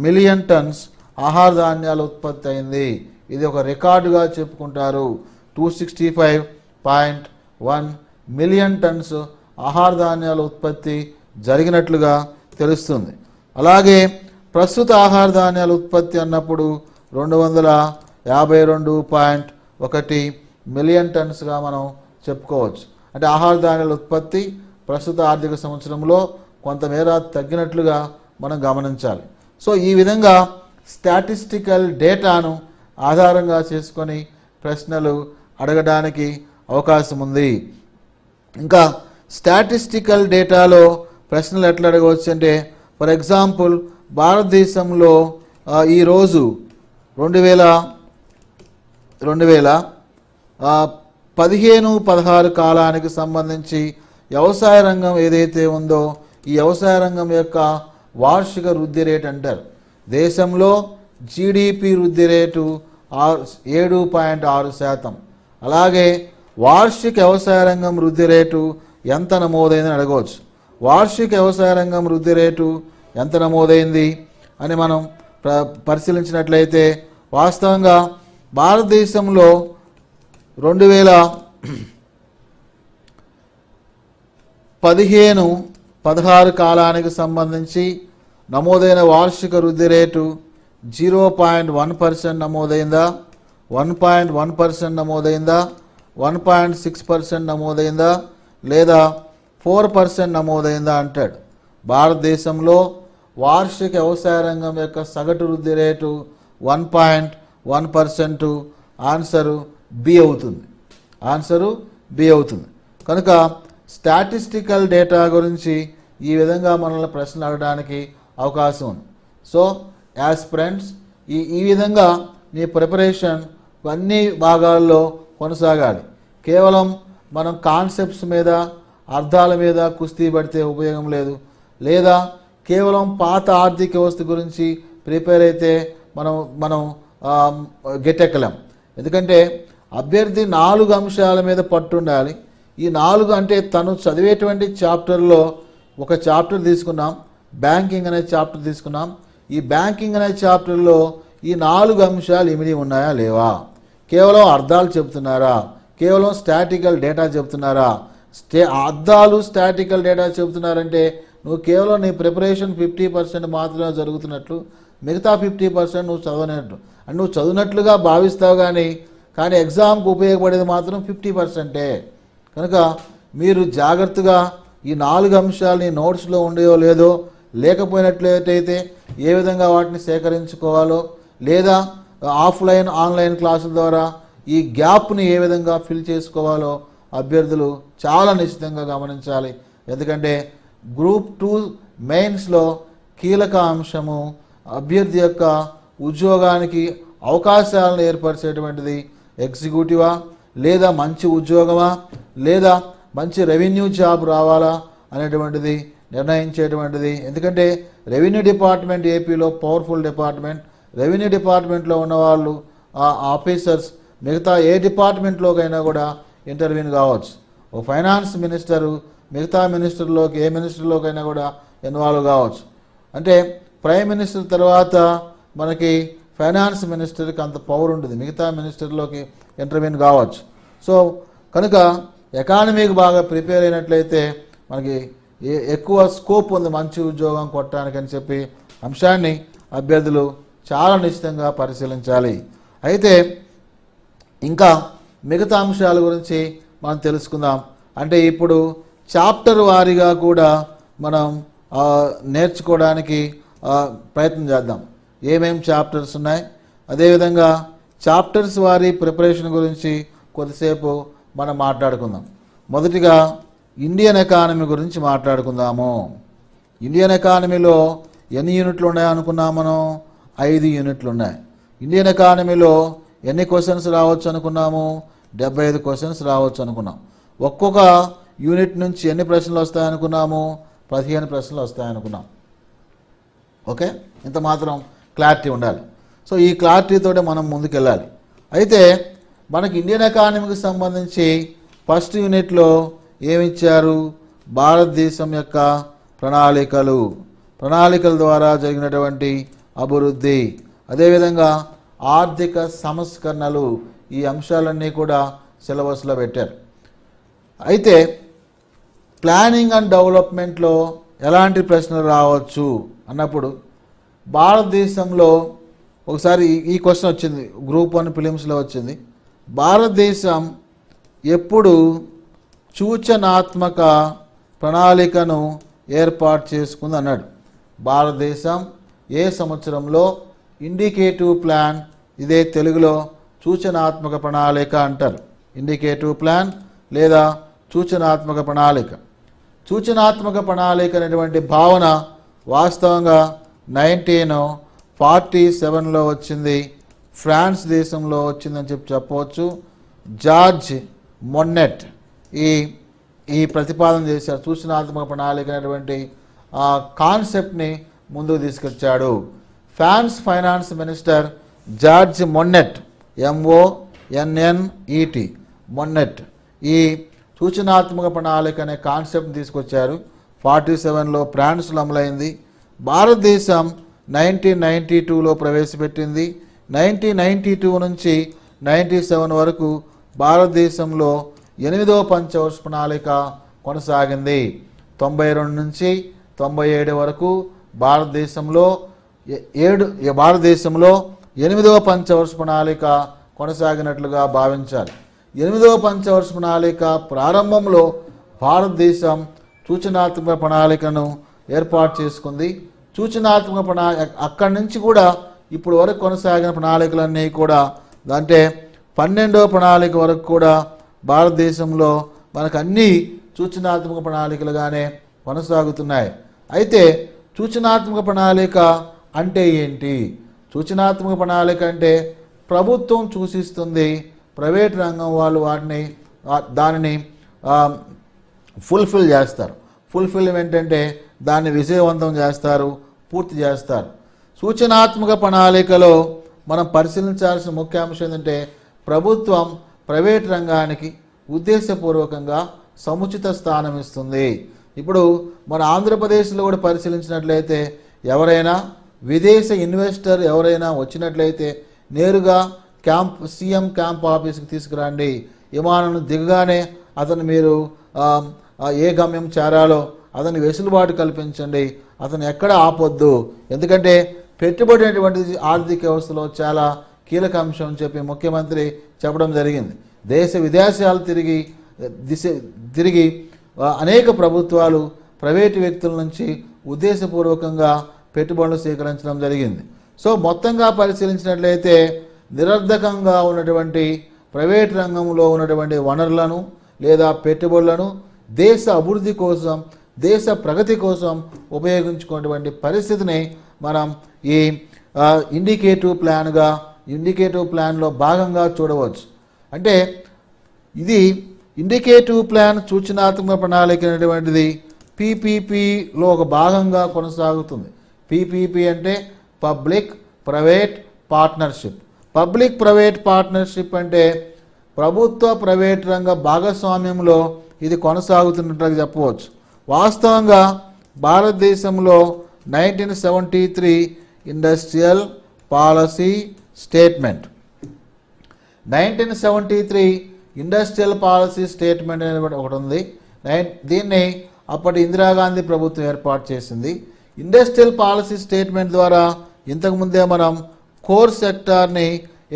మిలియన్ టన్స్ ఆహార ధాన్యాల ఉత్పత్తి అయింది. ఇది ఒక రికార్డుగా చెప్పుకుంటారు. 265.1 మిలియన్ టన్స్ ఆహార ధాన్యాల ఉత్పత్తి జరిగినట్లుగా తెలుస్తుంది. అలాగే ప్రస్తుత ఆహార ధాన్యాల ఉత్పత్తి అన్నప్పుడు 252.1 మిలియన్ టన్స్గా మనం చెప్పుకోవచ్చు. అంటే ఆహార ధాన్యాల ఉత్పత్తి ప్రస్తుత ఆర్థిక సంవత్సరంలో కొంతమేర తగ్గినట్లుగా మనం గమనించాలి. సో ఈ విధంగా స్టాటిస్టికల్ డేటాను ఆధారంగా చేసుకొని ప్రశ్నలు అడగడానికి అవకాశం ఉంది. ఇంకా స్టాటిస్టికల్ డేటాలో ప్రశ్నలు ఎట్లా అడగవచ్చు అంటే ఫర్ ఎగ్జాంపుల్ భారతదేశంలో ఈరోజు 2015-16 కాలానికి సంబంధించి వ్యవసాయ రంగం ఏదైతే ఉందో ఈ వ్యవసాయ రంగం యొక్క వార్షిక వృద్ధి రేటు అంటారు. దేశంలో జీడిపి వృద్ధి రేటు 7.6%. అలాగే వార్షిక వ్యవసాయ రంగం వృద్ధి రేటు ఎంత నమోదైందని అడగవచ్చు. వార్షిక వ్యవసాయ రంగం వృద్ధి రేటు ఎంత నమోదైంది అని మనం పరిశీలించినట్లయితే వాస్తవంగా భారతదేశంలో 2015-16 కాలానికి సంబంధించి నమోదైన వార్షిక వృద్ధి రేటు 0.1% నమోదైందా, 1.1% నమోదైందా, 1.6% నమోదైందా, లేదా 4% నమోదైందా అంటాడు. భారతదేశంలో వార్షిక వ్యవసాయ రంగం యొక్క సగటు వృద్ధి రేటు 1.1%. ఆన్సరు బి అవుతుంది. కనుక స్టాటిస్టికల్ డేటా గురించి ఈ విధంగా మనల్ని ప్రశ్నలు అడగడానికి అవకాశం ఉంది. సో యాస్పిరెంట్స్ ఈ విధంగా నీ ప్రిపరేషన్ అన్ని భాగాల్లో కొనసాగాలి. కేవలం మనం కాన్సెప్ట్స్ మీద అర్థాల మీద కుస్తీ పడితే ఉపయోగం లేదు, లేదా కేవలం పాత ఆర్థిక వ్యవస్థ గురించి ప్రిపేర్ అయితే మనం గెట్టెక్కలేం. ఎందుకంటే అభ్యర్థి 4 అంశాల మీద పట్టుండాలి. ఈ 4 అంటే తను చదివేటువంటి చాప్టర్లో ఒక చాప్టర్ తీసుకున్నాం, బ్యాంకింగ్ అనే చాప్టర్ తీసుకున్నాం. ఈ బ్యాంకింగ్ అనే చాప్టర్లో ఈ 4 అంశాలు ఇమిడి ఉన్నాయా లేవా, కేవలం అర్థాలు చెబుతున్నారా, కేవలం స్టాటికల్ డేటా చెబుతున్నారా. అర్థాలు స్టాటికల్ డేటా చెబుతున్నారంటే నువ్వు కేవలం నీ ప్రిపరేషన్ 50% మాత్రమే జరుగుతున్నట్లు, మిగతా 50% నువ్వు చదవనట్టు అంటే నువ్వు చదివినట్లుగా భావిస్తావు. కానీ ఎగ్జామ్కి ఉపయోగపడేది మాత్రం 50%. కనుక మీరు జాగ్రత్తగా ఈ 4 అంశాలని నోట్స్లో ఉండేయో లేదో, లేకపోయినట్లయితే ఏ విధంగా వాటిని సేకరించుకోవాలో, లేదా ఆఫ్లైన్ ఆన్లైన్ క్లాసుల ద్వారా ఈ గ్యాప్ని ఏ విధంగా ఫిల్ చేసుకోవాలో అభ్యర్థులు చాలా నిశ్చితంగా గమనించాలి. ఎందుకంటే గ్రూప్ 2 మెయిన్స్లో కీలక అంశము అభ్యర్థి యొక్క ఉద్యోగానికి అవకాశాలను ఏర్పరిచేటువంటిది ఎగ్జిక్యూటివా, లేదా మంచి ఉద్యోగమా, లేదా మంచి రెవెన్యూ జాబ్ రావాలా అనేటువంటిది నిర్ణయించేటువంటిది. ఎందుకంటే రెవెన్యూ డిపార్ట్మెంట్ ఏపీలో పవర్ఫుల్ డిపార్ట్మెంట్. రెవెన్యూ డిపార్ట్మెంట్లో ఉన్నవాళ్ళు ఆఫీసర్స్ మిగతా ఏ డిపార్ట్మెంట్లోకైనా కూడా ఇంటర్వ్యూని కావచ్చు. ఓ ఫైనాన్స్ మినిస్టరు మిగతా మినిస్టర్లోకి ఏ మినిస్టర్లోకైనా కూడా ఇన్వాల్వ్ కావచ్చు. అంటే ప్రైమ్ మినిస్టర్ తర్వాత మనకి ఫైనాన్స్ మినిస్టర్కి అంత పవర్ ఉంటుంది, మిగతా మినిస్టర్లోకి ఇంటర్వ్యూని కావచ్చు. సో కనుక ఎకానమీకి బాగా ప్రిపేర్ అయినట్లయితే మనకి ఎక్కువ స్కోప్ ఉంది మంచి ఉద్యోగం కొట్టడానికి అని చెప్పి అంశాన్ని అభ్యర్థులు చాలా నిశ్చితంగా పరిశీలించాలి. అయితే ఇంకా మిగతా అంశాల గురించి మనం తెలుసుకుందాం. అంటే ఇప్పుడు చాప్టర్ వారీగా కూడా మనం నేర్చుకోవడానికి ప్రయత్నం చేద్దాం. ఏమేం చాప్టర్స్ ఉన్నాయి, అదేవిధంగా చాప్టర్స్ వారి ప్రిపరేషన్ గురించి కొద్దిసేపు మనం మాట్లాడుకుందాం. మొదటిగా ఇండియన్ ఎకానమీ గురించి మాట్లాడుకుందాము. ఇండియన్ ఎకానమీలో ఎన్ని యూనిట్లు ఉన్నాయనుకున్నాం మనం? 5 యూనిట్లు ఉన్నాయి. ఇండియన్ ఎకానమీలో ఎన్ని క్వశ్చన్స్ రావచ్చు అనుకున్నాము? 75 క్వశ్చన్స్ రావచ్చు అనుకున్నాం. ఒక్కొక్క యూనిట్ నుంచి ఎన్ని ప్రశ్నలు వస్తాయనుకున్నాము? 15 ప్రశ్నలు వస్తాయనుకున్నాం. ఓకే, ఇంత మాత్రం క్లారిటీ ఉండాలి. సో ఈ క్లారిటీతోనే మనం ముందుకెళ్ళాలి. అయితే మనకి ఇండియన్ ఎకానమీకి సంబంధించి ఫస్ట్ యూనిట్లో ఏమిచ్చారు? భారతదేశం యొక్క ప్రణాళికల ద్వారా జరిగినటువంటి అభివృద్ధి, అదేవిధంగా ఆర్థిక సంస్కరణలు, ఈ అంశాలన్నీ కూడా సిలబస్లో పెట్టారు. అయితే ప్లానింగ్ అండ్ డెవలప్మెంట్లో ఎలాంటి ప్రశ్నలు రావచ్చు అన్నప్పుడు భారతదేశంలో ఒకసారి ఈ క్వశ్చన్ వచ్చింది, గ్రూప్ 1 ఫిలిమ్స్లో వచ్చింది. భారతదేశం ఎప్పుడు సూచనాత్మక ప్రణాళికను ఏర్పాటు చేసుకుంది అన్నాడు. భారతదేశం ఏ సంవత్సరంలో ఇండికేటివ్ ప్లాన్, ఇదే తెలుగులో సూచనాత్మక ప్రణాళిక అంటారు. ఇండికేటివ్ ప్లాన్ లేదా సూచనాత్మక ప్రణాళిక. సూచనాత్మక ప్రణాళిక అనేటువంటి భావన వాస్తవంగా 1947లో వచ్చింది, ఫ్రాన్స్ దేశంలో వచ్చిందని చెప్పవచ్చు. జార్జ్ మొన్నెట్ ఈ ప్రతిపాదన చేశారు. సూచనాత్మక ప్రణాళిక అనేటువంటి కాన్సెప్ట్ని ముందుకు తీసుకొచ్చాడు. France finance minister George Monnet, MONNET, Monnet ఈ సూచనాత్మక ప్రణాళిక అనే కాన్సెప్ట్ని తీసుకొచ్చారు. 47లో ఫ్రాన్స్లో అమలైంది. భారతదేశం 1992లో ప్రవేశపెట్టింది. 1992 నుంచి 97 వరకు భారతదేశంలో 8వ పంచవర్ష ప్రణాళిక కొనసాగింది. 92 నుంచి 97 వరకు భారతదేశంలో 8వ పంచవర్ష ప్రణాళిక కొనసాగినట్లుగా భావించాలి. 8వ పంచవర్ష ప్రణాళిక ప్రారంభంలో భారతదేశం సూచనాత్మక ప్రణాళికను ఏర్పాటు చేసుకుంది. సూచనాత్మక ప్రణాళిక అక్కడి నుంచి కూడా ఇప్పుడు వరకు కొనసాగిన ప్రణాళికలన్నీ కూడా, అంటే 12వ ప్రణాళిక వరకు కూడా భారతదేశంలో మనకు అన్ని సూచనాత్మక ప్రణాళికలుగానే కొనసాగుతున్నాయి. అయితే సూచనాత్మక ప్రణాళిక అంటే ఏంటి? సూచనాత్మక ప్రణాళిక అంటే ప్రభుత్వం సూచిస్తుంది, ప్రైవేట్ రంగం వాళ్ళు దానిని ఫుల్ఫిల్ చేస్తారు. ఫుల్ఫిల్మెంట్ అంటే దాన్ని విజయవంతం చేస్తారు, పూర్తి చేస్తారు. సూచనాత్మక ప్రణాళికలో మనం పరిశీలించాల్సిన ముఖ్య అంశం ఏంటంటే ప్రభుత్వం ప్రైవేట్ రంగానికి ఉద్దేశపూర్వకంగా సముచిత స్థానం ఇస్తుంది. ఇప్పుడు మన ఆంధ్రప్రదేశ్లో కూడా పరిశీలించినట్లయితే ఎవరైనా విదేశ ఇన్వెస్టర్ ఎవరైనా వచ్చినట్లయితే నేరుగా సీఎం క్యాంప్ ఆఫీస్కి తీసుకురండి. విమానం దిగగానే అతను మీరు ఏ గమ్యం చేరాలో అతని వెసులుబాటు కల్పించండి. అతను ఎక్కడ ఆపొద్దు. ఎందుకంటే పెట్టుబడి అనేటువంటిది ఆర్థిక వ్యవస్థలో చాలా కీలక అంశం అని చెప్పి ముఖ్యమంత్రి చెప్పడం జరిగింది. దేశ విదేశాలు తిరిగి అనేక ప్రభుత్వాలు ప్రైవేటు వ్యక్తుల నుంచి ఉద్దేశపూర్వకంగా పెట్టుబడులు స్వీకరించడం జరిగింది. సో మొత్తంగా పరిశీలించినట్లయితే నిరర్ధకంగా ఉన్నటువంటి ప్రైవేట్ రంగంలో ఉన్నటువంటి వనరులను లేదా పెట్టుబడులను దేశ అభివృద్ధి కోసం, దేశ ప్రగతి కోసం ఉపయోగించుకున్నటువంటి పరిస్థితిని మనం ఈ ఇండికేటివ్ ప్లాన్లో భాగంగా చూడవచ్చు. అంటే ఇది ఇండికేటివ్ ప్లాన్ సూచనాత్మక ప్రణాళిక అనేటువంటిది పీపీపీలో ఒక భాగంగా కొనసాగుతుంది. పీపీపీ అంటే public private partnership. Public private partnership అంటే ప్రభుత్వ ప్రైవేట్ రంగ భాగస్వామ్యంలో ఇది కొనసాగుతున్నట్లుగా చెప్పవచ్చు. వాస్తవంగా భారతదేశంలో 1973 industrial policy statement 1973 industrial policy statement అనేది ఒకటి ఉంది. దీన్ని అప్పటి ఇందిరాగాంధీ ప్రభుత్వం ఏర్పాటు చేసింది. ఇండస్ట్రియల్ పాలసీ స్టేట్మెంట్ ద్వారా ఇంతకుముందే మనం కోర్ సెక్టార్ని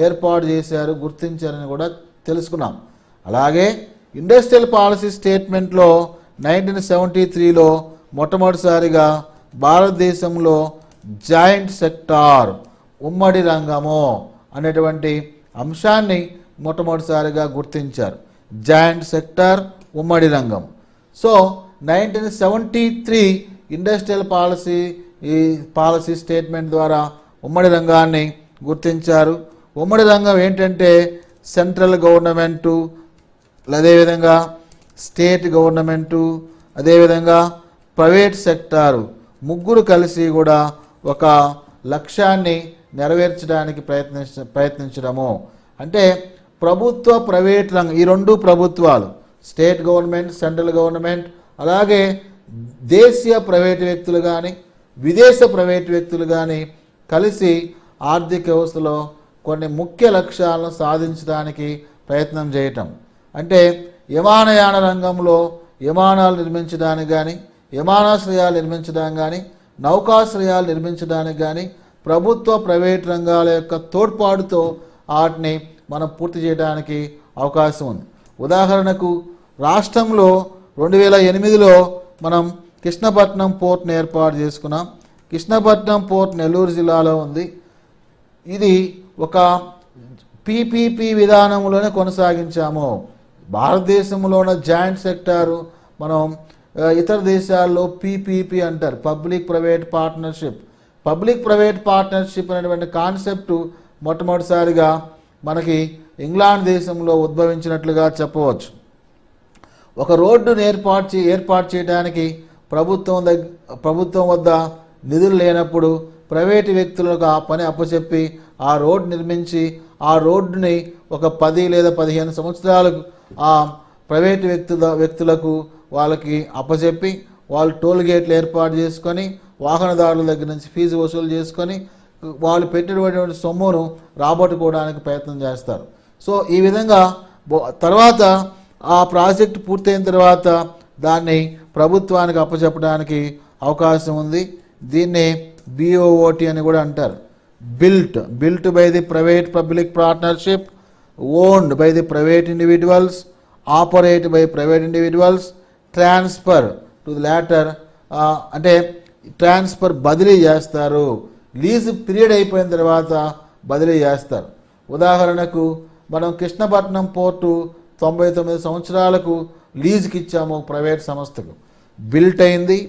ఏర్పాటు చేశారు, గుర్తించారని కూడా తెలుసుకున్నాం. అలాగే ఇండస్ట్రియల్ పాలసీ స్టేట్మెంట్లో 1973లో మొట్టమొదటిసారిగా భారతదేశంలో జాయింట్ సెక్టార్ ఉమ్మడి రంగము అనేటువంటి అంశాన్ని మొట్టమొదటిసారిగా గుర్తించారు. జాయింట్ సెక్టార్ ఉమ్మడి రంగం. సో 1973 ఇండస్ట్రియల్ పాలసీ స్టేట్మెంట్ ద్వారా ఉమ్మడి రంగాన్ని గుర్తించారు. ఉమ్మడి రంగం ఏంటంటే సెంట్రల్ గవర్నమెంటు, అదేవిధంగా స్టేట్ గవర్నమెంటు, అదేవిధంగా ప్రైవేట్ సెక్టారు ముగ్గురు కలిసి కూడా ఒక లక్ష్యాన్ని నెరవేర్చడానికి ప్రయత్నించడము. అంటే ప్రభుత్వ ప్రైవేట్ రంగం, ఈ రెండు ప్రభుత్వాలు, స్టేట్ గవర్నమెంట్, సెంట్రల్ గవర్నమెంట్, అలాగే దేశీయ ప్రైవేటు వ్యక్తులు కానీ విదేశ ప్రైవేటు వ్యక్తులు కానీ కలిసి ఆర్థిక వ్యవస్థలో కొన్ని ముఖ్య లక్ష్యాలను సాధించడానికి ప్రయత్నం చేయటం. అంటే విమానయాన రంగంలో విమానాలు నిర్మించడానికి కానీ, విమానాశ్రయాలు నిర్మించడానికి కానీ, నౌకాశ్రయాలు నిర్మించడానికి కానీ ప్రభుత్వ ప్రైవేట్ రంగాల యొక్క తోడ్పాటుతో వాటిని మనం పూర్తి చేయడానికి అవకాశం ఉంది. ఉదాహరణకు రాష్ట్రంలో 2008లో మనం కృష్ణపట్నం పోర్ట్ని ఏర్పాటు చేసుకున్నాం. కృష్ణపట్నం పోర్ట్ నెల్లూరు జిల్లాలో ఉంది. ఇది ఒక పీపీపీ విధానంలోనే కొనసాగించాము. భారతదేశంలో ఉన్న జాయింట్ సెక్టారు మనం ఇతర దేశాల్లో పీపీపీ అంటారు, public private partnership. Public private partnership అనేటువంటి కాన్సెప్టు మొట్టమొదటిసారిగా మనకి ఇంగ్లాండ్ దేశంలో ఉద్భవించినట్లుగా చెప్పవచ్చు. ఒక రోడ్డును ఏర్పాటు చేయడానికి ప్రభుత్వం వద్ద నిధులు లేనప్పుడు ప్రైవేటు వ్యక్తులకు ఆ పని అప్పచెప్పి ఆ రోడ్డు నిర్మించి ఆ రోడ్డుని ఒక 10 లేదా 15 సంవత్సరాలకు ఆ ప్రైవేటు వ్యక్తులకు వాళ్ళకి అప్పచెప్పి వాళ్ళు టోల్ గేట్లు ఏర్పాటు చేసుకొని వాహనదారుల దగ్గర నుంచి ఫీజు వసూలు చేసుకొని వాళ్ళు పెట్టినటువంటి సొమ్మును రాబట్టుకోవడానికి ప్రయత్నం చేస్తారు. సో ఈ విధంగా తర్వాత ఆ ప్రాజెక్టు పూర్తయిన తర్వాత దాన్ని ప్రభుత్వానికి అప్పచెప్పడానికి అవకాశం ఉంది. దీన్ని BOOT అని కూడా అంటారు. Built by the private public partnership, owned by the private individuals, operate by private individuals, transfer to the latter, అంటే ట్రాన్స్ఫర్ బదిలీ చేస్తారు. లీజ్ పీరియడ్ అయిపోయిన తర్వాత బదిలీ చేస్తారు. ఉదాహరణకు మనం కృష్ణపట్నం పోర్టు 99 సంవత్సరాలకు లీజుకి ఇచ్చాము ప్రైవేట్ సంస్థకు. బిల్ట్ అయింది,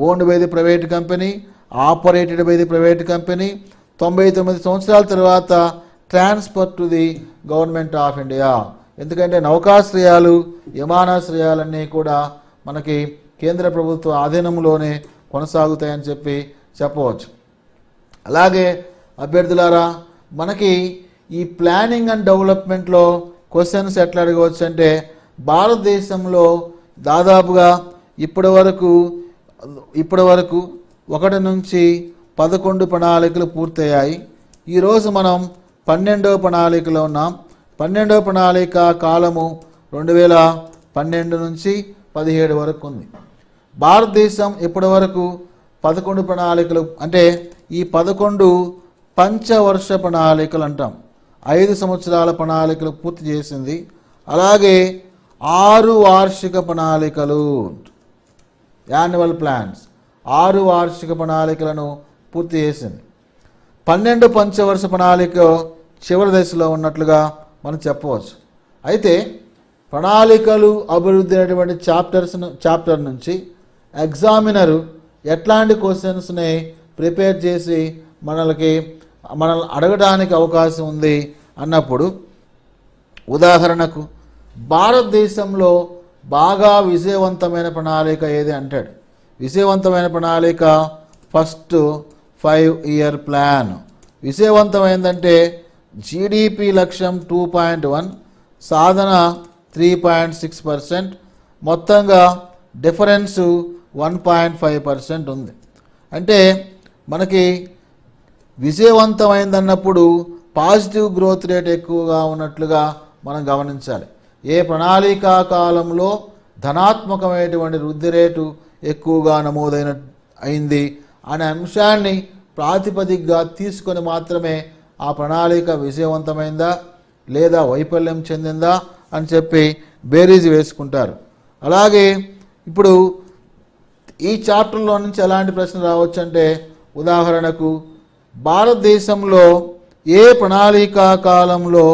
owned by the private company, operated by the private company. 99 సంవత్సరాల తర్వాత transfer to the government of India. ఎందుకంటే నౌకాశ్రయాలు, విమానాశ్రయాలన్నీ కూడా మనకి కేంద్ర ప్రభుత్వ ఆధీనంలోనే కొనసాగుతాయని చెప్పవచ్చు. అలాగే అభ్యర్థులారా, మనకి ఈ ప్లానింగ్ అండ్ డెవలప్మెంట్లో క్వశ్చన్స్ ఎట్లా అడగవచ్చు అంటే భారతదేశంలో దాదాపుగా ఇప్పటి వరకు 1 నుంచి 11 ప్రణాళికలు పూర్తయ్యాయి. ఈరోజు మనం 12వ ప్రణాళికలో ఉన్నాం. 12వ ప్రణాళిక కాలము 2012 నుంచి 17 వరకు ఉంది. భారతదేశం ఇప్పటి వరకు 11 ప్రణాళికలు అంటే ఈ 11 పంచవర్ష ప్రణాళికలు అంటాం. 5 సంవత్సరాల ప్రణాళికలు పూర్తి చేసింది. అలాగే 6 వార్షిక ప్రణాళికలు యాన్యువల్ ప్లాన్స్ 6 వార్షిక ప్రణాళికలను పూర్తి చేసింది. 12 పంచవర్ష ప్రణాళిక చివరి దశలో ఉన్నట్లుగా మనం చెప్పవచ్చు. అయితే ప్రణాళికలు అభివృద్ధి అనేటువంటి చాప్టర్ నుంచి ఎగ్జామినరు ఎట్లాంటి క్వశ్చన్స్ని ప్రిపేర్ చేసి మనల్ని అడగడానికి అవకాశం ఉంది అన్నప్పుడు, ఉదాహరణకు భారతదేశంలో బాగా విజయవంతమైన ప్రణాళిక ఏది అంటాడు. విజయవంతమైన ప్రణాళిక ఫస్ట్ 5-year ప్లాన్. విజయవంతమైందంటే జీడిపి లక్ష్యం 2.1, సాధన 3.6%, మొత్తంగా డిఫరెన్స్ 1.5% ఉంది. అంటే మనకి విజయవంతమైందన్నప్పుడు పాజిటివ్ గ్రోత్ రేట్ ఎక్కువగా ఉన్నట్లుగా మనం గమనించాలి. ఏ ప్రణాళికా కాలంలో ధనాత్మకమైనటువంటి వృద్ధి రేటు ఎక్కువగా అయింది అనే అంశాన్ని ప్రాతిపదికగా తీసుకొని మాత్రమే ఆ ప్రణాళిక విజయవంతమైందా లేదా వైఫల్యం చెందిందా అని చెప్పి బేరీజు వేసుకుంటారు. అలాగే ఇప్పుడు ఈ చాప్టర్లో నుంచి ఎలాంటి ప్రశ్న రావచ్చు అంటే, ఉదాహరణకు భారతదేశంలో ఏ ప్రణాళికా కాలంలో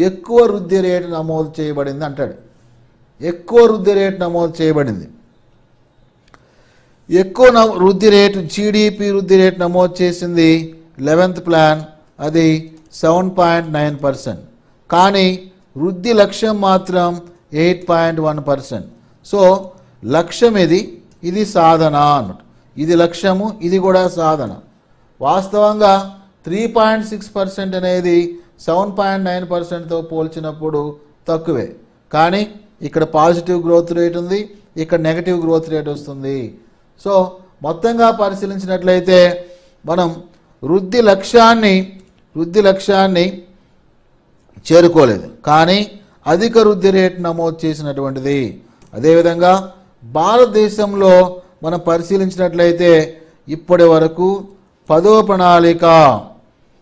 ఎక్కువ వృద్ధి రేటు నమోదు చేయబడింది అంటాడు. ఎక్కువ వృద్ధి రేటు నమోదు చేయబడింది. ఎక్కువ వృద్ధి రేటు జీడిపి వృద్ధి రేటు నమోదు చేసింది 11th ప్లాన్, అది 7.9%. కానీ వృద్ధి లక్ష్యం మాత్రం 8.1%. సో లక్ష్యం ఇది సాధన అన్నట్టు. ఇది లక్ష్యము, ఇది కూడా సాధన. వాస్తవంగా 3.6% అనేది 7.9%తో పోల్చినప్పుడు తక్కువే. కానీ ఇక్కడ పాజిటివ్ గ్రోత్ రేట్ ఉంది, ఇక్కడ నెగటివ్ గ్రోత్ రేట్ వస్తుంది. సో మొత్తంగా పరిశీలించినట్లయితే మనం వృద్ధి లక్ష్యాన్ని చేరుకోలేదు, కానీ అధిక వృద్ధి రేటు నమోదు చేసినటువంటిది. అదేవిధంగా భారతదేశంలో మనం పరిశీలించినట్లయితే ఇప్పటి వరకు 10వ ప్రణాళిక,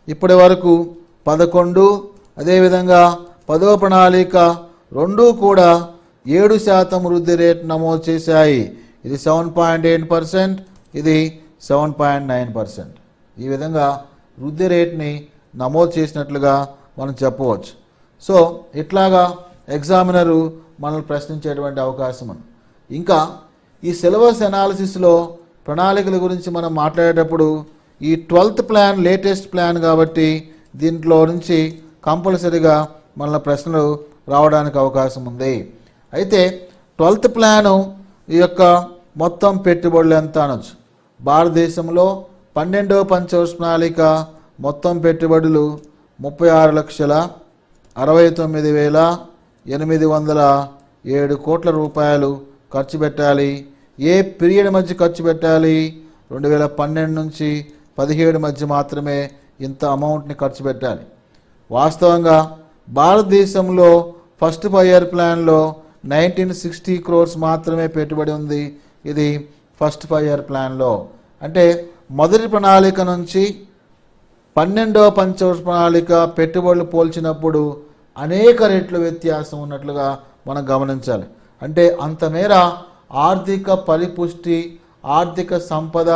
ఇప్పటి వరకు 11, అదేవిధంగా 10వ ప్రణాళిక 2 కూడా 7% వృద్ధి రేటు నమోదు చేశాయి. ఇది 7.8%, ఇది 7.9%. ఈ విధంగా వృద్ధి రేట్ని నమోదు చేసినట్లుగా మనం చెప్పవచ్చు. సో ఇట్లాగా ఎగ్జామినరు మనల్ని ప్రశ్నించేటువంటి అవకాశం ఉంది. ఇంకా ఈ సిలబస్ అనాలిసిస్లో ప్రణాళికల గురించి మనం మాట్లాడేటప్పుడు ఈ 12th ప్లాన్ లేటెస్ట్ ప్లాన్ కాబట్టి దీంట్లో నుంచి కంపల్సరీగా మన ప్రశ్నలు రావడానికి అవకాశం ఉంది. అయితే 12th ప్లాను ఈ యొక్క మొత్తం పెట్టుబడులు ఎంత అనొచ్చు. భారతదేశంలో 12వ పంచవర్ష ప్రణాళిక మొత్తం పెట్టుబడులు 36,69,807 కోట్ల రూపాయలు ఖర్చు పెట్టాలి. ఏ పీరియడ్ మధ్య ఖర్చు పెట్టాలి? 2012 నుంచి 17 మధ్య మాత్రమే ఇంత అమౌంట్ని ఖర్చు పెట్టాలి. వాస్తవంగా భారతదేశంలో ఫస్ట్ 5-year ప్లాన్లో 1960 crores మాత్రమే పెట్టుబడి ఉంది. ఇది ఫస్ట్ 5-year ప్లాన్లో. అంటే మొదటి ప్రణాళిక నుంచి 12వ పంచవర్ష ప్రణాళిక పెట్టుబడులు పోల్చినప్పుడు అనేక రెట్లు వ్యత్యాసం ఉన్నట్లుగా మనం గమనించాలి. అంటే అంతమేర ఆర్థిక పరిపుష్టి, ఆర్థిక సంపద,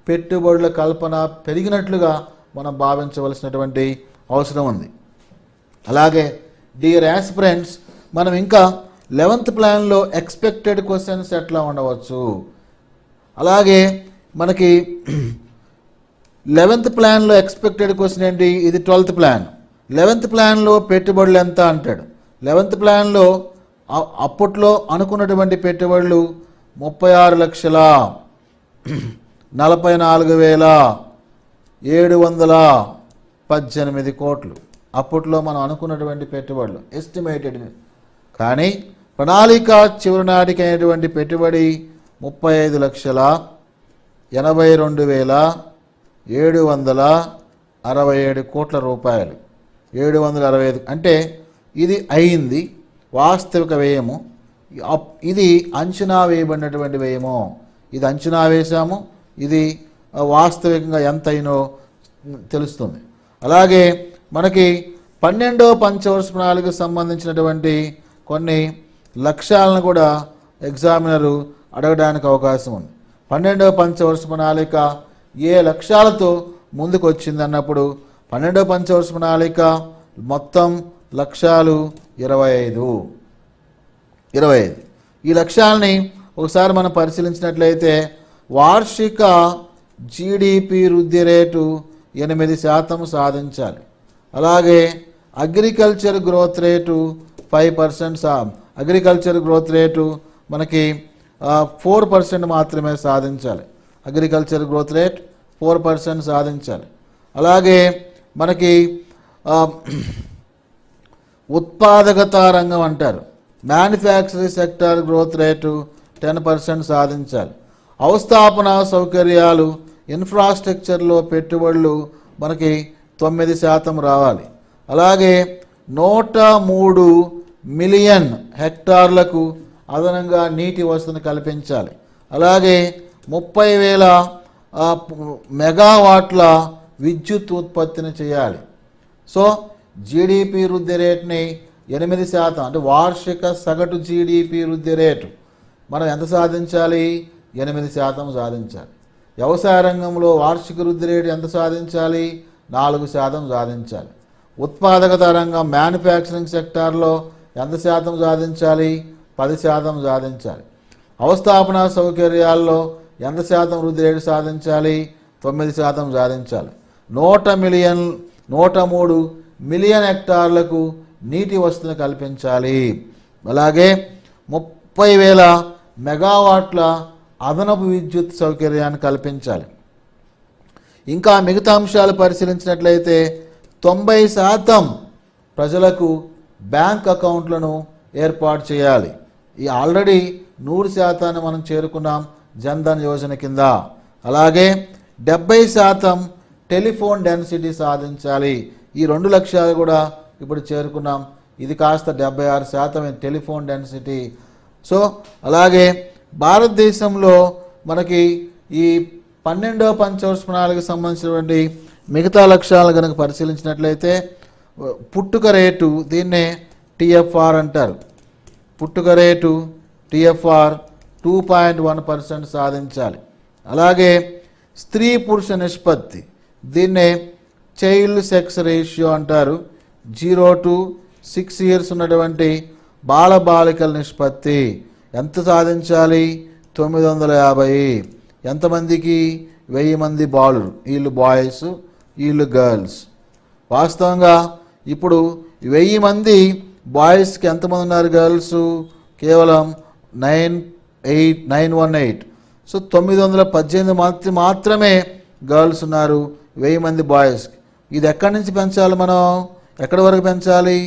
పెట్టుబడుల కల్పన పెరిగినట్లుగా మనం భావించవలసినటువంటి అవసరం ఉంది. అలాగే డియర్ యాస్పిరెంట్స్, మనం ఇంకా 11th ప్లాన్లో ఎక్స్పెక్టెడ్ క్వశ్చన్స్ ఎట్లా ఉండవచ్చు. అలాగే మనకి 11th ప్లాన్లో ఎక్స్పెక్టెడ్ క్వశ్చన్ ఏంటి? ఇది 12th ప్లాన్. 11th ప్లాన్లో పెట్టుబడులు ఎంత అంటాడు. 11th ప్లాన్లో అప్పట్లో అనుకున్నటువంటి పెట్టుబడులు 36,44,718 కోట్లు. అప్పట్లో మనం అనుకున్నటువంటి పెట్టుబడులు ఎస్టిమేటెడ్. కానీ ప్రణాళిక చివరి నాటికి అయినటువంటి పెట్టుబడి 35,82,767 కోట్ల రూపాయలు. 765 అంటే ఇది అయింది వాస్తవిక వ్యయము. ఇది అంచనా వేయబడినటువంటి వ్యయము. ఇది అంచనా వేశాము, ఇది వాస్తవికంగా ఎంత అయినో తెలుస్తుంది. అలాగే మనకి 12వ పంచవర్ష ప్రణాళికకు సంబంధించినటువంటి కొన్ని లక్ష్యాలను కూడా ఎగ్జామినరు అడగడానికి అవకాశం ఉంది. 12వ పంచవర్ష ప్రణాళిక ఏ లక్ష్యాలతో ముందుకు వచ్చింది అన్నప్పుడు 12వ పంచవర్ష ప్రణాళిక మొత్తం లక్ష్యాలు 25. ఈ లక్ష్యాలని ఒకసారి మనం పరిశీలించినట్లయితే వార్షిక జీడిపి వృద్ధి రేటు 8% సాధించాలి. అలాగే agriculture growth rate 5%, agriculture growth rate మనకి 4% మాత్రమే సాధించాలి. అగ్రికల్చర్ గ్రోత్ రేట్ 4% సాధించాలి. అలాగే మనకి ఉత్పాదకత రంగం అంటారు, మ్యానుఫ్యాక్చరింగ్ సెక్టర్ గ్రోత్ రేటు 10% సాధించాలి. అవస్థాపన సౌకర్యాలు ఇన్ఫ్రాస్ట్రక్చర్లో పెట్టుబడులు మనకి 9% రావాలి. అలాగే 103 మిలియన్ హెక్టార్లకు అదనంగా నీటి వసతిని కల్పించాలి. అలాగే 30,000 మెగావాట్ల విద్యుత్ ఉత్పత్తిని చేయాలి. సో జీడిపి వృద్ధి రేటుని 8% అంటే వార్షిక సగటు జీడిపి వృద్ధి రేటు మనం ఎంత సాధించాలి? 8% సాధించాలి. వ్యవసాయ రంగంలో వార్షిక వృద్ధి రేటు ఎంత సాధించాలి? 4% సాధించాలి. ఉత్పాదకత రంగం మ్యానుఫ్యాక్చరింగ్ సెక్టార్లో ఎంత శాతం సాధించాలి? 10% సాధించాలి. అవస్థాపన సౌకర్యాల్లో ఎంత శాతం వృద్ధి రేటు సాధించాలి? 9% సాధించాలి. 103 మిలియన్ హెక్టార్లకు నీటి వసతిని కల్పించాలి. అలాగే 30,000 మెగావాట్ల అదనపు విద్యుత్ సౌకర్యాన్ని కల్పించాలి. ఇంకా మిగతా అంశాలు పరిశీలించినట్లయితే 90% ప్రజలకు బ్యాంక్ అకౌంట్లను ఏర్పాటు చేయాలి. ఈ ఆల్రెడీ 100% మనం చేరుకున్నాం జన్ధన్ యోజన కింద. అలాగే 70% టెలిఫోన్ డెన్సిటీ సాధించాలి. ఈ 2 లక్ష్యాలు కూడా ఇప్పుడు చేరుకున్నాం. ఇది కాస్త 76% టెలిఫోన్ డెన్సిటీ. సో అలాగే భారతదేశంలో మనకి ఈ 12వ పంచవర్ష ప్రణాళికకు సంబంధించినటువంటి మిగతా లక్ష్యాలను కనుక పరిశీలించినట్లయితే పుట్టుక రేటు, దీన్నే టిఎఫ్ఆర్ అంటారు. పుట్టుక రేటు టిఎఫ్ఆర్ 2.1% సాధించాలి. అలాగే స్త్రీ పురుష నిష్పత్తి, దీన్నే చైల్డ్ సెక్స్ రేషియో అంటారు. 0 to 6 years ఉన్నటువంటి బాలబాలికల నిష్పత్తి ఎంత సాధించాలి? 950. ఎంతమందికి? 1000 మంది బాలురు. వీళ్ళు బాయ్స్, వీళ్ళు గర్ల్స్. వాస్తవంగా ఇప్పుడు 1000 మంది బాయ్స్కి ఎంతమంది ఉన్నారు? గర్ల్స్ కేవలం 918. సో 918 మాత్రమే గర్ల్స్ ఉన్నారు, 1000 మంది బాయ్స్కి. ఇది ఎక్కడి నుంచి పెంచాలి? మనం ఎక్కడి వరకు పెంచాలి?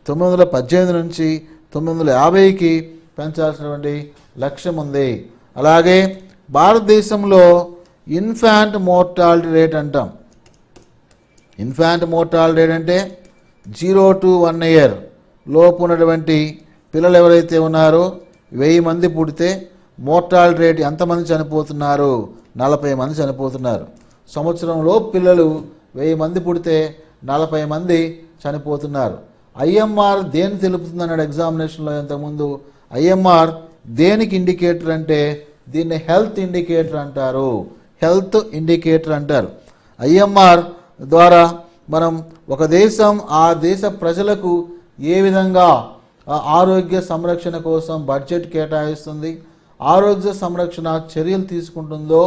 918 నుంచి 950కి పెంచాల్సినటువంటి లక్ష్యం ఉంది. అలాగే భారతదేశంలో ఇన్ఫాంట్ మోర్టాలిటీ రేట్ అంటాం. ఇన్ఫాంట్ మోర్టాలిటీ రేట్ అంటే 0 to 1 year లోపు ఉన్నటువంటి పిల్లలు ఎవరైతే ఉన్నారో 1000 మంది పుడితే మోర్టాలిటీ రేట్ ఎంతమంది చనిపోతున్నారు? 40 మంది చనిపోతున్నారు. సంవత్సరంలో పిల్లలు 1000 మంది పుడితే 40 మంది చనిపోతున్నారు. ఐఎంఆర్ దేని తెలుపుతుంది అన్నాడు ఎగ్జామినేషన్లో ఇంతకుముందు. ఐఎంఆర్ దేనికి ఇండికేటర్ అంటే దీన్ని హెల్త్ ఇండికేటర్ అంటారు. హెల్త్ ఇండికేటర్ అంటారు. ఐఎంఆర్ ద్వారా మనం ఒక దేశం ఆ దేశ ప్రజలకు ఏ విధంగా ఆరోగ్య సంరక్షణ కోసం బడ్జెట్ కేటాయిస్తుంది, ఆరోగ్య సంరక్షణ చర్యలు తీసుకుంటుందో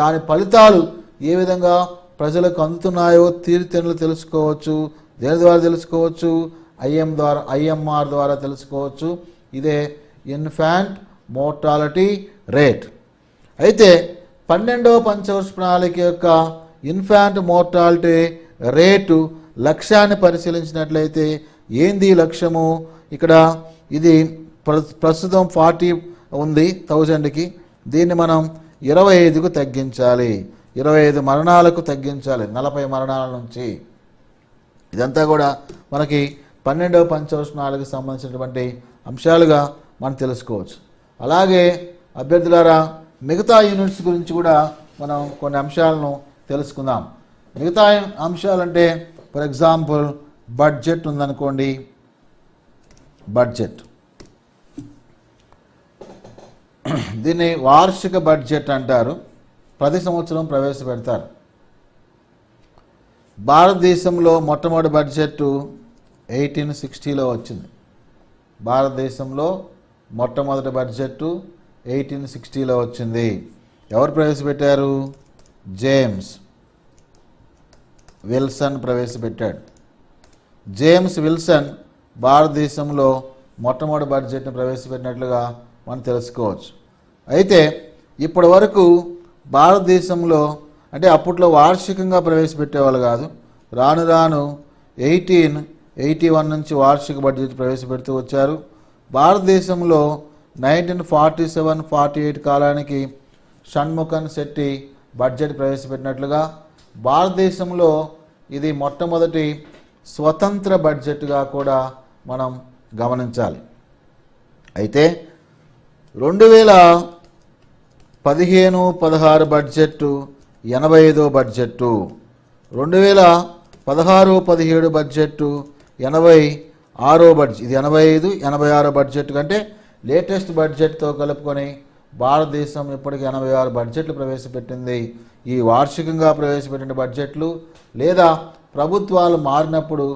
దాని ఫలితాలు ఏ విధంగా ప్రజలకు అందుతున్నాయో తీరుతెన్నులు తెలుసుకోవచ్చు. దేని ద్వారా తెలుసుకోవచ్చు? ఐఎంఆర్ ద్వారా తెలుసుకోవచ్చు. ఇదే ఇన్ఫాంట్ మోర్టాలిటీ రేట్. అయితే 12వ పంచవర్ష ప్రణాళిక యొక్క ఇన్ఫాంట్ మోర్టాలిటీ రేటు లక్ష్యాన్ని పరిశీలించినట్లయితే ఏంది లక్ష్యము? ఇక్కడ ఇది ప్రస్తుతం 40 ఉంది 1000కి, దీన్ని మనం 25కు తగ్గించాలి, 25 మరణాలకు తగ్గించాలి 40 మరణాల నుంచి. ఇదంతా కూడా మనకి 12వ పంచవర్షాలకు సంబంధించినటువంటి అంశాలుగా మనం తెలుసుకోవచ్చు. అలాగే అభ్యర్థులారా, మిగతా యూనిట్స్ గురించి కూడా మనం కొన్ని అంశాలను తెలుసుకుందాం. మిగతా అంశాలంటే ఫర్ ఎగ్జాంపుల్ బడ్జెట్ ఉందనుకోండి. బడ్జెట్, దీన్ని వార్షిక బడ్జెట్ అంటారు. ప్రతి సంవత్సరం ప్రవేశపెడతారు. భారతదేశంలో మొట్టమొదటి బడ్జెట్ 1860లో వచ్చింది. భారతదేశంలో మొట్టమొదటి బడ్జెట్ 1860లో వచ్చింది. ఎవరు ప్రవేశపెట్టారు? జేమ్స్ విల్సన్ ప్రవేశపెట్టాడు. జేమ్స్ విల్సన్ భారతదేశంలో మొట్టమొదటి బడ్జెట్ని ప్రవేశపెట్టినట్లుగా మనం తెలుసుకోవచ్చు. అయితే ఇప్పటి వరకు భారతదేశంలో అంటే అప్పట్లో వార్షికంగా ప్రవేశపెట్టేవాళ్ళు కాదు. రాను రాను 1881 నుంచి వార్షిక బడ్జెట్ ప్రవేశపెడుతూ వచ్చారు. భారతదేశంలో 1947-48 కాలానికి షణ్ముఖన్ శెట్టి బడ్జెట్ ప్రవేశపెట్టినట్లుగా భారతదేశంలో ఇది మొట్టమొదటి స్వతంత్ర బడ్జెట్గా కూడా మనం గమనించాలి. అయితే 2015-16 బడ్జెట్ 85వ బడ్జెట్టు, 2016-17 బడ్జెట్టు 86వ బడ్జెట్. ఇది 85-86 బడ్జెట్ కంటే లేటెస్ట్ బడ్జెట్తో కలుపుకొని భారతదేశం ఇప్పటికి 86 బడ్జెట్లు ప్రవేశపెట్టింది. ఈ వార్షికంగా ప్రవేశపెట్టిన బడ్జెట్లు లేదా ప్రభుత్వాలు మారినప్పుడు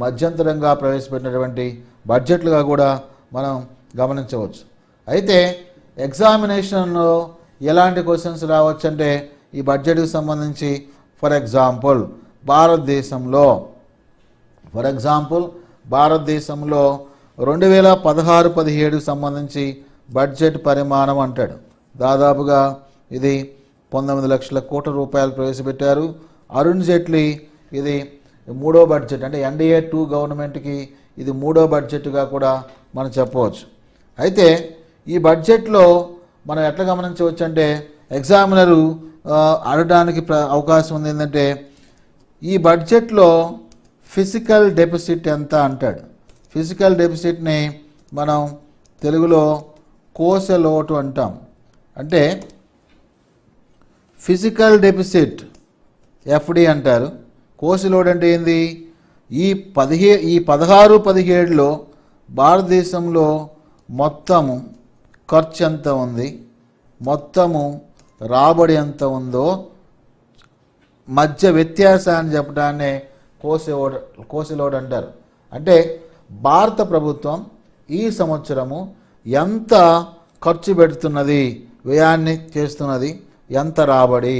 మధ్యంతరంగా ప్రవేశపెట్టినటువంటి బడ్జెట్లుగా కూడా మనం గమనించవచ్చు. అయితే ఎగ్జామినేషన్లో ఎలాంటి క్వశ్చన్స్ రావచ్చు అంటే ఈ బడ్జెట్కి సంబంధించి ఫర్ ఎగ్జాంపుల్ భారతదేశంలో 2016-17 సంబంధించి బడ్జెట్ పరిమాణం అంటాడు. దాదాపుగా ఇది 19 లక్షల కోట్ల రూపాయలు ప్రవేశపెట్టారు. అరుణ్ జైట్లీ ఇది 3వ బడ్జెట్, అంటే NDA 2 గవర్నమెంట్కి ఇది 3వ బడ్జెట్గా కూడా మనం చెప్పవచ్చు. అయితే ఈ బడ్జెట్లో మనం ఎట్లా గమనించవచ్చు అంటే ఎగ్జామినరు అడగడానికి అవకాశం ఉంది ఏంటంటే ఈ బడ్జెట్లో ఫిజికల్ డెఫిసిట్ ఎంత అంటాడు. ఫిజికల్ డెఫిసిట్ని మనం తెలుగులో కోశ లోటు అంటాం. అంటే ఫిజికల్ డెఫిసిట్ FD అంటారు. కోశ లోటు అంటే ఏంది? ఈ 16-17లో భారతదేశంలో మొత్తము ఖర్చు ఎంత ఉంది, మొత్తము రాబడి ఎంత ఉందో మధ్య వ్యత్యాసాన్ని చెప్పడాన్నే కోశ లోటు అంటారు. అంటే భారత ప్రభుత్వం ఈ సంవత్సరము ఎంత ఖర్చు పెడుతున్నది, వ్యయాన్ని చేస్తున్నది, ఎంత రాబడి,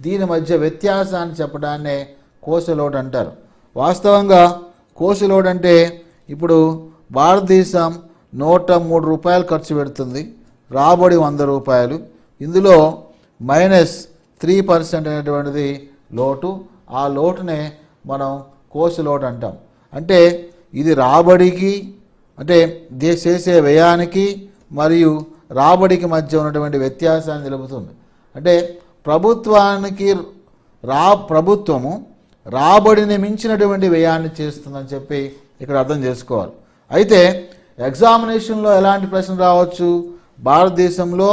దీని మధ్య వ్యత్యాసాన్ని చెప్పడాన్నే కోశ లోటు అంటారు. వాస్తవంగా కోశ లోటు అంటే ఇప్పుడు భారతదేశం 103 రూపాయలు ఖర్చు పెడుతుంది, రాబడి 100 రూపాయలు, ఇందులో -3% అనేటువంటిది లోటు. ఆ లోటునే మనం కోశ లోటు అంటాం. అంటే ఇది రాబడికి అంటే చేసే వ్యయానికి మరియు రాబడికి మధ్య ఉన్నటువంటి వ్యత్యాసాన్ని తెలుపుతుంది. అంటే ప్రభుత్వము రాబడిని మించినటువంటి వ్యయాన్ని చేస్తుందని చెప్పి ఇక్కడ అర్థం చేసుకోవాలి. అయితే ఎగ్జామినేషన్లో ఎలాంటి ప్రశ్న రావచ్చు? భారతదేశంలో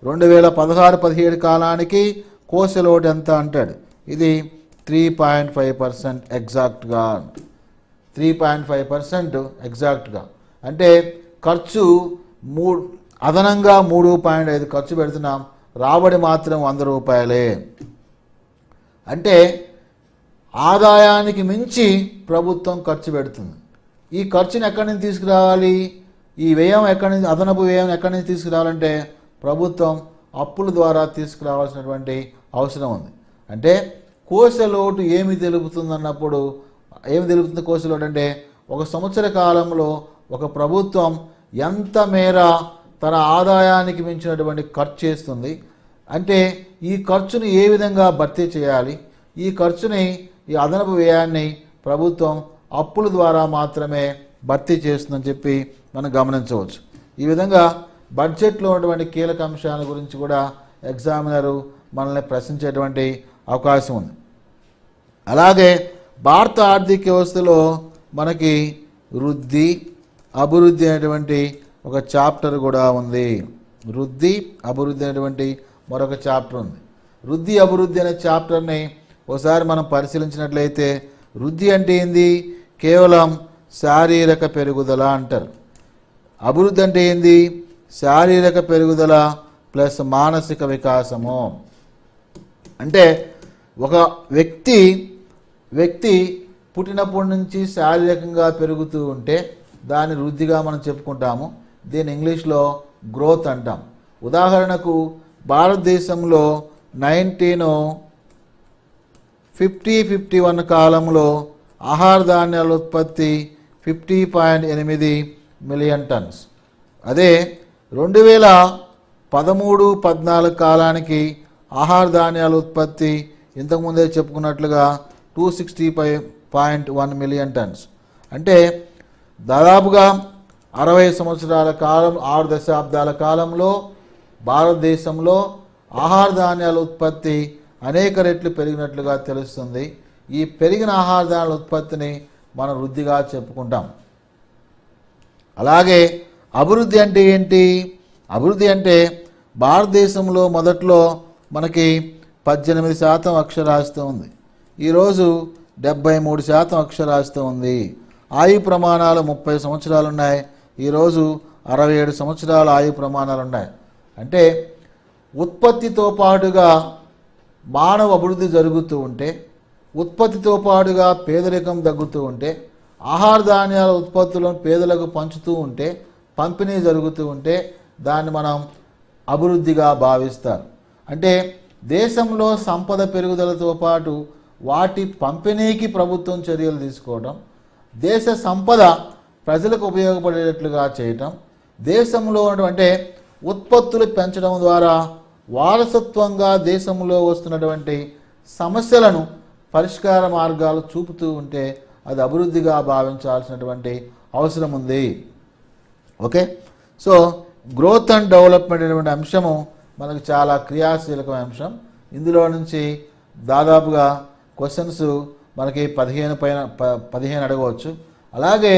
2016-17 కాలానికి కోశ లోటు ఎంత అంటాడు. ఇది 3.5% ఎగ్జాక్ట్గా, 3.5% ఎగ్జాక్ట్గా. అంటే ఖర్చు అదనంగా 3.5 ఖర్చు పెడుతున్నాం, రాబడి మాత్రం 100 రూపాయలే. అంటే ఆదాయానికి మించి ప్రభుత్వం ఖర్చు పెడుతుంది. ఈ ఖర్చుని ఎక్కడి నుంచి తీసుకురావాలి? ఈ వ్యయం ఎక్కడి నుంచి, అదనపు వ్యయం ఎక్కడి నుంచి తీసుకురావాలంటే ప్రభుత్వం అప్పుల ద్వారా తీసుకురావాల్సినటువంటి అవసరం ఉంది. అంటే కోశ లోటు ఏమి తెలుపుతుంది అన్నప్పుడు ఏమి తెలుపుతుంది కోశ లోటు అంటే ఒక సంవత్సర కాలంలో ఒక ప్రభుత్వం ఎంత మేర తన ఆదాయానికి మించినటువంటి ఖర్చు చేస్తుంది, అంటే ఈ ఖర్చుని ఏ విధంగా భర్తీ చేయాలి, ఈ ఖర్చుని ఈ అదనపు వ్యయాన్ని ప్రభుత్వం అప్పుల ద్వారా మాత్రమే భర్తీ చేస్తుందని చెప్పి మనం గమనించవచ్చు. ఈ విధంగా బడ్జెట్లో ఉన్నటువంటి కీలక అంశాల గురించి కూడా ఎగ్జామినరు మనల్ని ప్రశ్నించేటువంటి అవకాశం ఉంది. అలాగే భారత ఆర్థిక వ్యవస్థలో మనకి వృద్ధి అభివృద్ధి అనేటువంటి ఒక చాప్టర్ కూడా ఉంది. వృద్ధి అభివృద్ధి అనేటువంటి మరొక చాప్టర్ ఉంది. వృద్ధి అభివృద్ధి అనే చాప్టర్ని ఒకసారి మనం పరిశీలించినట్లయితే వృద్ధి అంటే ఏంది? కేవలం శారీరక పెరుగుదల అంటారు. అభివృద్ధి అంటే ఏంది? శారీరక పెరుగుదల ప్లస్ మానసిక వికాసము. అంటే ఒక వ్యక్తి పుట్టినప్పటి నుంచి శారీరకంగా పెరుగుతూ ఉంటే దాన్ని వృద్ధిగా మనం చెప్పుకుంటాము. దీన్ని ఇంగ్లీష్లో గ్రోత్ అంటాం. ఉదాహరణకు భారతదేశంలో 1950-51 కాలంలో ఆహార ధాన్యాల ఉత్పత్తి 50.8 మిలియన్ టన్స్. అదే 2013-14 కాలానికి ఆహార ధాన్యాల ఉత్పత్తి ఇంతకుముందే చెప్పుకున్నట్లుగా 260.1 మిలియన్ టన్స్. అంటే దాదాపుగా 60 సంవత్సరాల కాలం, 6 దశాబ్దాల కాలంలో భారతదేశంలో ఆహార ధాన్యాల ఉత్పత్తి అనేక రెట్లు పెరిగినట్లుగా తెలుస్తుంది. ఈ పెరిగిన ఆహార ధాన్యాల ఉత్పత్తిని మనం వృద్ధిగా చెప్పుకుంటాం. అలాగే అభివృద్ధి అంటే ఏంటి? అభివృద్ధి అంటే భారతదేశంలో మొదట్లో మనకి 18% అక్షరాస్యత ఉంది. ఈరోజు 73% అక్షరాస్యత ఉంది. ఆయు ప్రమాణాలు 30 సంవత్సరాలు ఉన్నాయి. ఈరోజు 67 సంవత్సరాల ఆయు ప్రమాణాలు ఉన్నాయి. అంటే ఉత్పత్తితో పాటుగా మానవ అభివృద్ధి జరుగుతూ ఉంటే, ఉత్పత్తితో పాటుగా పేదరికం తగ్గుతూ ఉంటే, ఆహార ధాన్యాల ఉత్పత్తులను పేదలకు పంచుతూ ఉంటే, పంపిణీ జరుగుతూ ఉంటే దాన్ని మనం అభివృద్ధిగా భావిస్తారు. అంటే దేశంలో సంపద పెరుగుదలతో పాటు వాటి పంపిణీకి ప్రభుత్వం చర్యలు తీసుకోవడం, దేశ సంపద ప్రజలకు ఉపయోగపడేటట్లుగా చేయటం, దేశంలో అంటే ఉత్పత్తులు పెంచడం ద్వారా వారసత్వంగా దేశంలో వస్తున్నటువంటి సమస్యలను పరిష్కార మార్గాలు చూపుతూ ఉంటే అది అభివృద్ధిగా భావించాల్సినటువంటి అవసరం ఉంది. Okay, so growth and development అనేటువంటి అంశము మనకు చాలా క్రియాశీలకమైన అంశం. ఇందులో నుంచి దాదాపుగా క్వశ్చన్స్ మనకి 15 అడగవచ్చు. అలాగే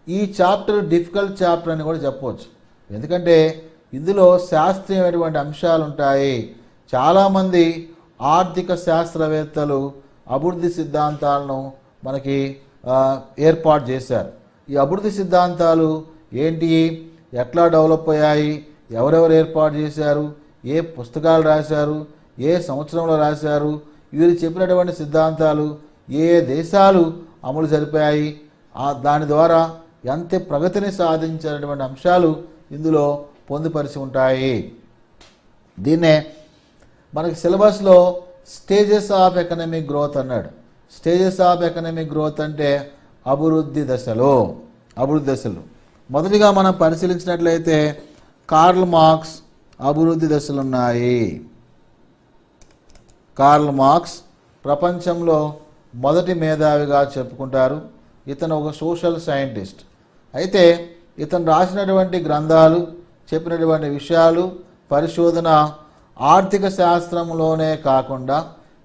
ఈ చాప్టర్ డిఫికల్ట్ చాప్టర్ అని కూడా చెప్పవచ్చు. ఎందుకంటే ఇందులో శాస్త్రీయమైనటువంటి అంశాలు ఉంటాయి. చాలామంది ఆర్థిక శాస్త్రవేత్తలు అభివృద్ధి సిద్ధాంతాలను మనకి ఏర్పాటు చేశారు. ఈ అభివృద్ధి సిద్ధాంతాలు ఏంటి, ఎట్లా డెవలప్ అయ్యాయి, ఎవరెవరు ఏర్పాటు చేశారు, ఏ పుస్తకాలు రాశారు, ఏ సంవత్సరంలో రాశారు, వీరు చెప్పినటువంటి సిద్ధాంతాలు ఏ దేశాలు అమలు జరిపాయి, దాని ద్వారా ఎంత ప్రగతిని సాధించినటువంటి అంశాలు ఇందులో పొందుపరిచి ఉంటాయి. దీన్నే మనకి సిలబస్లో స్టేజెస్ ఆఫ్ ఎకనామిక్ గ్రోత్ అన్నాడు. స్టేజెస్ ఆఫ్ ఎకనామిక్ గ్రోత్ అంటే అభివృద్ధి దశలు. మొదటిగా మనం పరిశీలించినట్లయితే కార్ల్ మార్క్స్ అభివృద్ధి దశలు ఉన్నాయి. కార్ల్ మార్క్స్ ప్రపంచంలో మొదటి మేధావిగా చెప్పుకుంటారు. ఇతను ఒక సోషల్ సైంటిస్ట్. అయితే ఇతను రాసినటువంటి గ్రంథాలు, చెప్పినటువంటి విషయాలు, పరిశోధన ఆర్థిక శాస్త్రంలోనే కాకుండా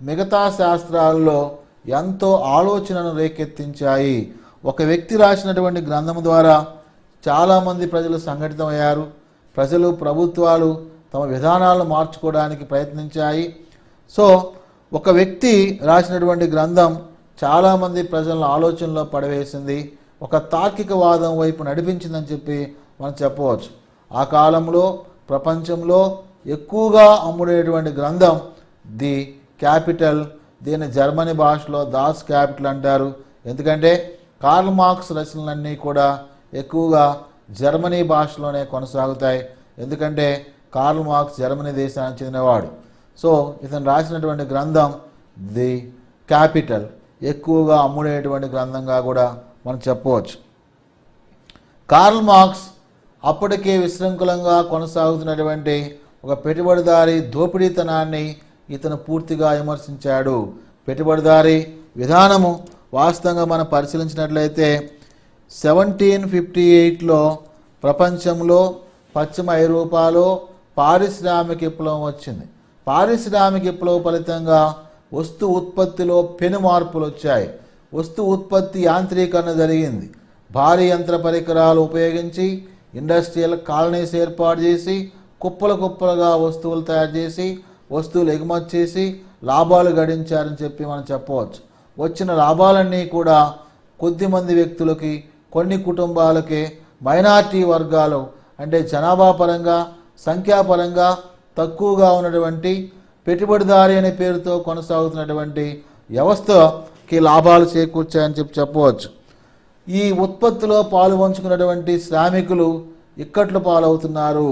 మిగతా శాస్త్రాల్లో ఎంతో ఆలోచనను రేకెత్తించాయి. ఒక వ్యక్తి రాసినటువంటి గ్రంథం ద్వారా చాలామంది ప్రజలు సంఘటితమయ్యారు. ప్రజలు, ప్రభుత్వాలు తమ విధానాలను మార్చుకోవడానికి ప్రయత్నించాయి. సో ఒక వ్యక్తి రాసినటువంటి గ్రంథం చాలామంది ప్రజలను ఆలోచనలో పడవేసింది, ఒక తార్కికవాదం వైపు నడిపించిందని చెప్పి మనం చెప్పవచ్చు. ఆ కాలంలో ప్రపంచంలో ఎక్కువగా అమ్ముడేటువంటి గ్రంథం ది క్యాపిటల్. దీన్ని జర్మనీ భాషలో దాస్ క్యాపిటల్ అంటారు. ఎందుకంటే కార్ల్ మార్క్స్ రచనలన్నీ కూడా ఎక్కువగా జర్మనీ భాషలోనే కొనసాగుతాయి. ఎందుకంటే కార్ల్ మార్క్స్ జర్మనీ దేశానికి చెందినవాడు. సో ఇతను రాసినటువంటి గ్రంథం ది క్యాపిటల్ ఎక్కువగా అమ్ముడేటువంటి గ్రంథంగా కూడా మనం చెప్పవచ్చు. కార్ల్ మార్క్స్ అప్పటికే విశృంఖలంగా కొనసాగుతున్నటువంటి ఒక పెట్టుబడిదారీ దోపిడీతనాన్ని ఇతను పూర్తిగా విమర్శించాడు. పెట్టుబడిదారీ విధానము వాస్తవంగా మనం పరిశీలించినట్లయితే 1758లో ప్రపంచంలో పశ్చిమ ఐరోపాలో పారిశ్రామిక విప్లవం వచ్చింది. పారిశ్రామిక విప్లవం ఫలితంగా వస్తు ఉత్పత్తిలో పెను మార్పులు వచ్చాయి. వస్తు ఉత్పత్తి యాంత్రీకరణ జరిగింది. భారీ యంత్ర పరికరాలు ఉపయోగించి ఇండస్ట్రియల్ కాలనీస్ ఏర్పాటు చేసి కుప్పలుగా వస్తువులు తయారు చేసి వస్తువులు ఎగుమతి చేసి లాభాలు గడించారని చెప్పి మనం చెప్పవచ్చు. వచ్చిన లాభాలన్నీ కూడా కొద్దిమంది వ్యక్తులకి, కొన్ని కుటుంబాలకి, మైనారిటీ వర్గాలు అంటే జనాభా పరంగా సంఖ్యాపరంగా తక్కువగా ఉన్నటువంటి పెట్టుబడిదారి అనే పేరుతో కొనసాగుతున్నటువంటి వ్యవస్థకి లాభాలు చేకూర్చాయని చెప్పవచ్చు. ఈ ఉత్పత్తిలో పాలు పంచుకున్నటువంటి శ్రామికులు ఇక్కట్లు పాలవుతున్నారు.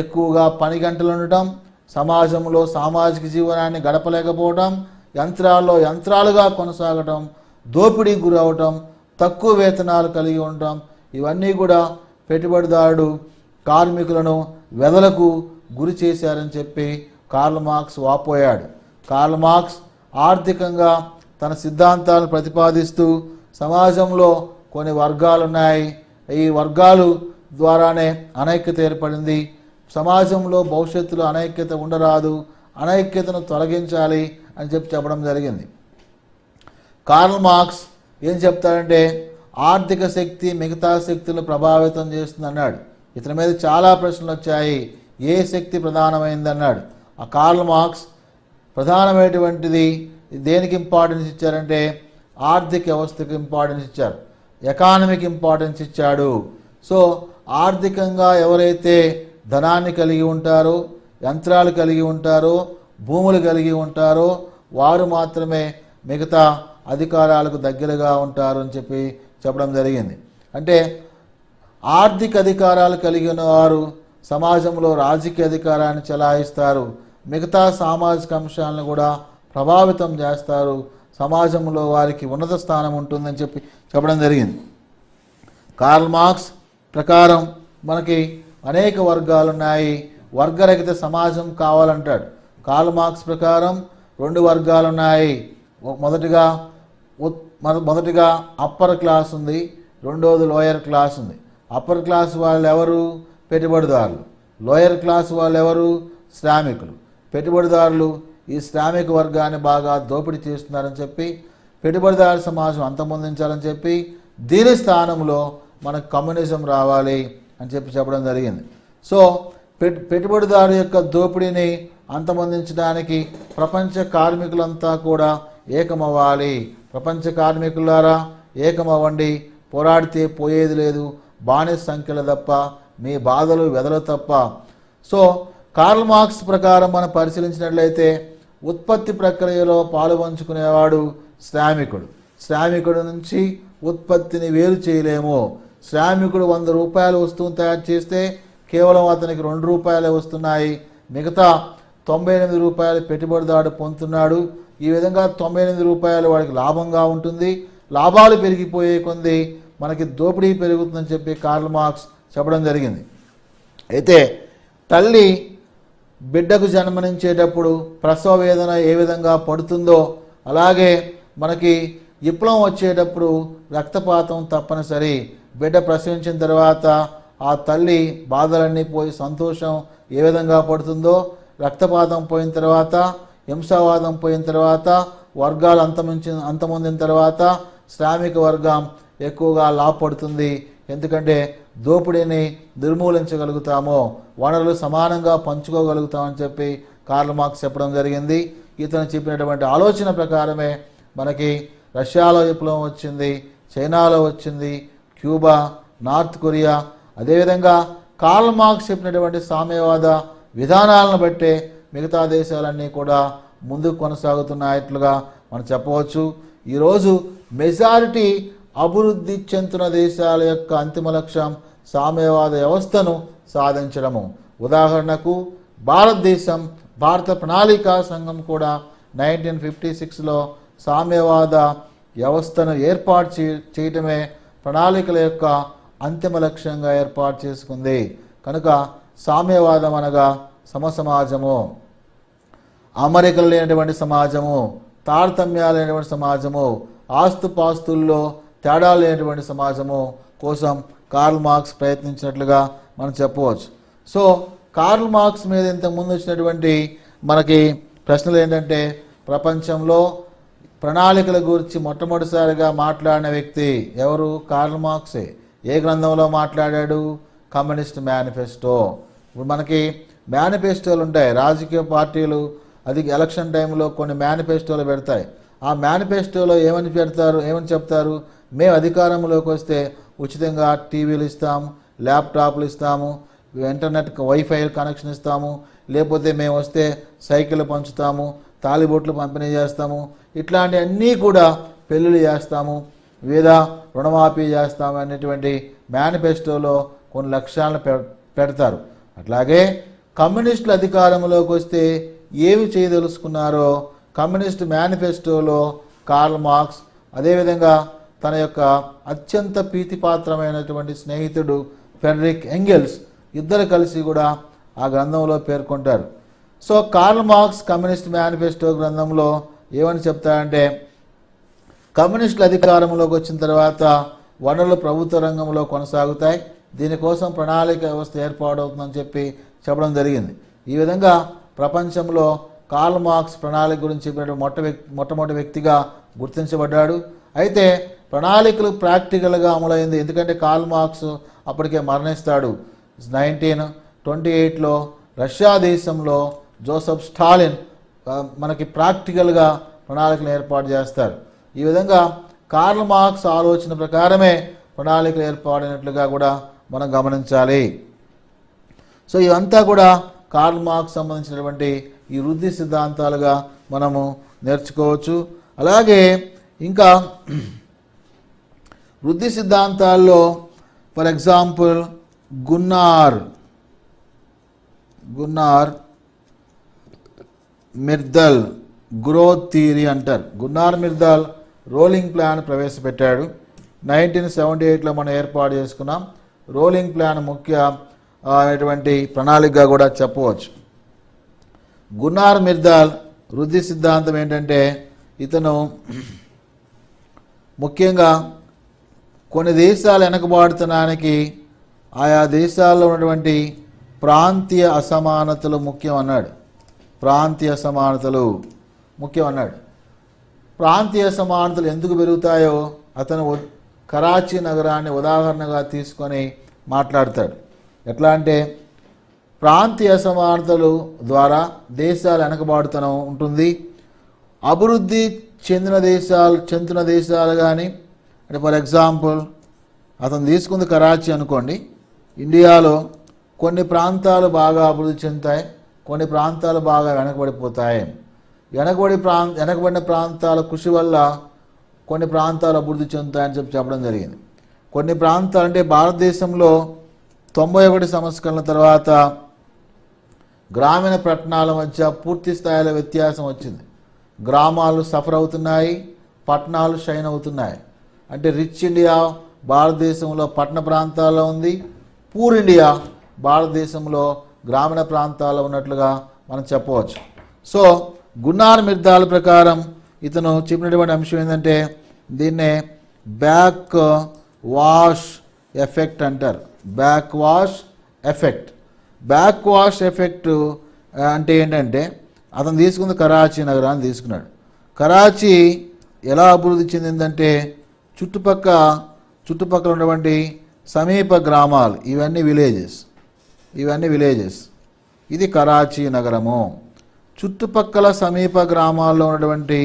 ఎక్కువగా పని గంటలు ఉండటం, సమాజంలో సామాజిక జీవనాన్ని గడపలేకపోవడం, యంత్రాలుగా కొనసాగటం, దోపిడీకి గురవటం, తక్కువ వేతనాలు కలిగి ఉండటం, ఇవన్నీ కూడా పెట్టుబడిదారుడు కార్మికులను వెదలకు గురి చేశారని చెప్పి కార్ల్ మార్క్స్ వాపోయాడు. కార్ల్ మార్క్స్ ఆర్థికంగా తన సిద్ధాంతాలను ప్రతిపాదిస్తూ సమాజంలో కొన్ని వర్గాలు ఉన్నాయి, ఈ వర్గాలు ద్వారానే అనైక్యత ఏర్పడింది, సమాజంలో భవిష్యత్తులో అనైక్యత ఉండరాదు, అనైక్యతను తొలగించాలి అని చెప్పడం జరిగింది. కార్ల్ మార్క్స్ ఏం చెప్తాడంటే ఆర్థిక శక్తి మిగతా శక్తులను ప్రభావితం చేస్తుంది అన్నాడు. ఇతని మీద చాలా ప్రశ్నలు వచ్చాయి. ఏ శక్తి ప్రధానమైంది అన్నాడు. ఆ కార్ల్ మార్క్స్ ప్రధానమైనటువంటిది దేనికి ఇంపార్టెన్స్ ఇచ్చారంటే ఆర్థిక వ్యవస్థకు ఇంపార్టెన్స్ ఇచ్చారు, ఎకానమీకి ఇంపార్టెన్స్ ఇచ్చాడు. సో ఆర్థికంగా ఎవరైతే ధనాన్ని కలిగి ఉంటారో, యంత్రాలు కలిగి ఉంటారో, భూములు కలిగి ఉంటారో వారు మాత్రమే మిగతా అధికారాలకు దగ్గరగా ఉంటారు అని చెప్పి చెప్పడం జరిగింది. అంటే ఆర్థిక అధికారాలు కలిగిన వారు సమాజంలో రాజకీయ అధికారాన్ని చెలాయిస్తారు, మిగతా సామాజిక అంశాలను కూడా ప్రభావితం చేస్తారు, సమాజంలో వారికి ఉన్నత స్థానం ఉంటుందని చెప్పి చెప్పడం జరిగింది. కార్ల్ మార్క్స్ ప్రకారం మనకి అనేక వర్గాలు ఉన్నాయి, వర్గరహిత సమాజం కావాలంటాడు. కార్ల్ మార్క్స్ ప్రకారం 2 వర్గాలు ఉన్నాయి. మొదటిగా అప్పర్ క్లాస్ ఉంది, రెండోది లోయర్ క్లాస్ ఉంది. అప్పర్ క్లాస్ వాళ్ళు ఎవరు? పెట్టుబడిదారులు. లోయర్ క్లాస్ వాళ్ళు ఎవరు? శ్రామికులు. పెట్టుబడిదారులు ఈ శ్రామిక వర్గాన్ని బాగా దోపిడీ చేస్తున్నారని చెప్పి పెట్టుబడిదారు సమాజం అంతమొందించాలని చెప్పి దీని స్థానంలో మనకు కమ్యూనిజం రావాలి అని చెప్పడం జరిగింది. సో పెట్టుబడిదారు యొక్క దోపిడీని అంతమొందించడానికి ప్రపంచ కార్మికులంతా కూడా ఏకమవ్వాలి. ప్రపంచ కార్మికులారా ఏకమవ్వండి, పోరాడితే పోయేది లేదు, బానిస సంఖ్యలు తప్ప, మీ బాధలు వెదలు తప్ప. సో కార్ల్ మార్క్స్ ప్రకారం మనం పరిశీలించినట్లయితే ఉత్పత్తి ప్రక్రియలో పాలు పంచుకునేవాడు శ్రామికుడు. శ్రామికుడు నుంచి ఉత్పత్తిని వేరు చేయలేము. శ్రామికుడు 100 రూపాయల వస్తువును తయారు చేస్తే కేవలం అతనికి 2 రూపాయలే వస్తున్నాయి, మిగతా 98 రూపాయలు పెట్టుబడిదారుడు పొందుతున్నాడు. ఈ విధంగా 98 రూపాయలు వాడికి లాభంగా ఉంటుంది. లాభాలు పెరిగిపోయే కొంది మనకి దోపిడీ పెరుగుతుందని చెప్పి కార్ల్ మార్క్స్ చెప్పడం జరిగింది. అయితే తల్లి బిడ్డకు జన్మనించేటప్పుడు ప్రసవ వేదన ఏ విధంగా పడుతుందో అలాగే మనకి విప్లవం వచ్చేటప్పుడు రక్తపాతం తప్పనిసరి. బిడ్డ ప్రసవించిన తర్వాత ఆ తల్లి బాధలన్నీ పోయి సంతోషం ఏ విధంగా పడుతుందో, రక్తపాతం పోయిన తర్వాత, హింసావాదం పోయిన తర్వాత, వర్గాలు అంతమొందిన తర్వాత శ్రామిక వర్గం ఎక్కువగా లాభపడుతుంది. ఎందుకంటే దోపిడీని నిర్మూలించగలుగుతామో, వనరులు సమానంగా పంచుకోగలుగుతామని చెప్పి కార్ల్ మార్క్స్ చెప్పడం జరిగింది. ఇతను చెప్పినటువంటి ఆలోచన ప్రకారమే మనకి రష్యాలో విప్లవం వచ్చింది, చైనాలో వచ్చింది, క్యూబా, నార్త్ కొరియా. అదేవిధంగా కార్ల్ మార్క్స్ చెప్పినటువంటి సామ్యవాద విధానాలను బట్టే మిగతా దేశాలన్నీ కూడా ముందుకు కొనసాగుతున్నాయట్లుగా మనం చెప్పవచ్చు. ఈరోజు మెజారిటీ అభివృద్ధి చెందుతున్న దేశాల యొక్క అంతిమ లక్ష్యం సామ్యవాద వ్యవస్థను సాధించడము. ఉదాహరణకు భారతదేశం, భారత ప్రణాళికా సంఘం కూడా 1956లో సామ్యవాద వ్యవస్థను ఏర్పాటు చేయటమే ప్రణాళికల యొక్క అంతిమ లక్ష్యంగా ఏర్పాటు చేసుకుంది. కనుక సామ్యవాదం అనగా సమసమాజము, అమరికలు లేనటువంటి సమాజము, తారతమ్యాలు లేనటువంటి సమాజము, ఆస్తుపాస్తుల్లో తేడా లేనటువంటి సమాజము కోసం కార్ల్ మార్క్స్ ప్రయత్నించినట్లుగా మనం చెప్పవచ్చు. సో కార్ల్ మార్క్స్ మీద ఇంతకుముందు వచ్చినటువంటి మనకి ప్రశ్నలు ఏంటంటే, ప్రపంచంలో ప్రణాళికల గురించి మొట్టమొదటిసారిగా మాట్లాడిన వ్యక్తి ఎవరు? కార్ల్ మార్క్సే. ఏ గ్రంథంలో మాట్లాడాడు? Communist manifesto. ఇప్పుడు మనకి మేనిఫెస్టోలు ఉంటాయి, రాజకీయ పార్టీలు అది ఎలక్షన్ టైంలో కొన్ని మేనిఫెస్టోలు పెడతాయి. ఆ మేనిఫెస్టోలో ఏమని చెప్తారు? మేము అధికారంలోకి వస్తే ఉచితంగా టీవీలు ఇస్తాము, ల్యాప్టాప్లు ఇస్తాము, ఇంటర్నెట్ వైఫై కనెక్షన్ ఇస్తాము, లేకపోతే మేము వస్తే సైకిల్ పంచుతాము, తాలిబొట్లు పంపిణీ చేస్తాము, ఇట్లాంటివన్నీ కూడా పెళ్ళిళ్ళు చేస్తాము, లేదా రుణమాఫీ చేస్తాము అనేటువంటి మేనిఫెస్టోలో కొన్ని లక్ష్యాలను పెడతారు. అట్లాగే కమ్యూనిస్టులు అధికారంలోకి వస్తే ఏమి చేయదలుచుకున్నారో కమ్యూనిస్ట్ మేనిఫెస్టోలో కార్ల్ మార్క్స్, అదేవిధంగా తన యొక్క అత్యంత ప్రీతిపాత్రమైనటువంటి స్నేహితుడు ఫ్రెడరిక్ ఎంగెల్స్ ఇద్దరు కలిసి కూడా ఆ గ్రంథంలో పేర్కొంటారు. So Karl Marx communist manifesto గ్రంథంలో ఏమని చెప్తారంటే, కమ్యూనిస్టుల అధికారంలోకి వచ్చిన తర్వాత వనరులు ప్రభుత్వ రంగంలో కొనసాగుతాయి, దీనికోసం ప్రణాళిక వ్యవస్థ ఏర్పాటవుతుందని చెప్పడం జరిగింది. ఈ విధంగా ప్రపంచంలో కార్ల్ మార్క్స్ ప్రణాళిక గురించి మొట్టమొదటి వ్యక్తిగా గుర్తించబడ్డాడు. అయితే ప్రణాళికలు ప్రాక్టికల్గా అమలైంది, ఎందుకంటే కార్ల్ మార్క్స్ అప్పటికే మరణిస్తాడు. 1928లో రష్యా దేశంలో జోసెఫ్ స్టాలిన్ మనకి ప్రాక్టికల్గా ప్రణాళికలు ఏర్పాటు చేస్తారు. ఈ విధంగా కార్ల్ మార్క్స్ ఆలోచన ప్రకారమే ప్రణాళికలు ఏర్పాటైనట్లుగా కూడా మనం గమనించాలి. సో ఇవంతా కూడా కార్ల్ మార్క్స్ సంబంధించినటువంటి ఈ వృద్ధి సిద్ధాంతాలుగా మనము నేర్చుకోవచ్చు. అలాగే ఇంకా వృద్ధి సిద్ధాంతాల్లో for example Gunnar Myrdal growth theory అంటారు. Gunnar మిర్దల్ rolling plan ప్రవేశపెట్టాడు. 1978లో మనం ఏర్పాటు చేసుకున్నాం. రోలింగ్ ప్లాన్ ముఖ్య అనేటువంటి ప్రణాళికగా కూడా చెప్పవచ్చు. గున్నార్ మిర్దల్ వృద్ధి సిద్ధాంతం ఏంటంటే, ఇతను ముఖ్యంగా కొన్ని దేశాలు వెనకబాటుతనానికి ఆయా దేశాల్లో ఉన్నటువంటి ప్రాంతీయ అసమానతలు ముఖ్యం అన్నాడు. ప్రాంతీయ సమానతలు ముఖ్యం అన్నాడు. ప్రాంతీయ సమానతలు ఎందుకు పెరుగుతాయో అతను కరాచీ నగరాన్ని ఉదాహరణగా తీసుకొని మాట్లాడతాడు. ఎట్లా అంటే, ప్రాంతీయ అసమానతలు ద్వారా దేశాలు వెనకబాటుతనం ఉంటుంది. అభివృద్ధి చెందిన దేశాలు కానీ, అంటే ఫర్ ఎగ్జాంపుల్ అతను తీసుకుంది కరాచీ అనుకోండి, ఇండియాలో కొన్ని ప్రాంతాలు బాగా అభివృద్ధి చెందుతాయి, కొన్ని ప్రాంతాలు బాగా వెనకబడిపోతాయి. వెనకబడిన ప్రాంతాల కృషి వల్ల కొన్ని ప్రాంతాలు అభివృద్ధి చెందుతాయని చెప్పడం జరిగింది. కొన్ని ప్రాంతాలు అంటే భారతదేశంలో 91 సంస్కరణల తర్వాత గ్రామీణ పట్టణాల మధ్య పూర్తి స్థాయిలో వ్యత్యాసం వచ్చింది. గ్రామాలు సఫర్ అవుతున్నాయి, పట్టణాలు షైన్ అవుతున్నాయి. అంటే రిచ్ ఇండియా భారతదేశంలో పట్టణ ప్రాంతాల్లో ఉంది, పూర్ ఇండియా భారతదేశంలో గ్రామీణ ప్రాంతాల్లో ఉన్నట్లుగా మనం చెప్పవచ్చు. సో గున్నార్ మిర్దాల్ ప్రకారం ఇతను చెప్పినటువంటి అంశం ఏంటంటే, దీన్నే బ్యాక్ వాష్ ఎఫెక్ట్ అంటారు. బ్యాక్ వాష్ ఎఫెక్ట్ అంటే ఏంటంటే, అతను తీసుకుంది కరాచీ నగరాన్ని తీసుకున్నాడు. కరాచీ ఎలా అభివృద్ధి చెందిందంటే, చుట్టుపక్కల ఉన్నటువంటి సమీప గ్రామాలు ఇవన్నీ విలేజెస్. ఇది కరాచీ నగరము. చుట్టుపక్కల సమీప గ్రామాల్లో ఉన్నటువంటి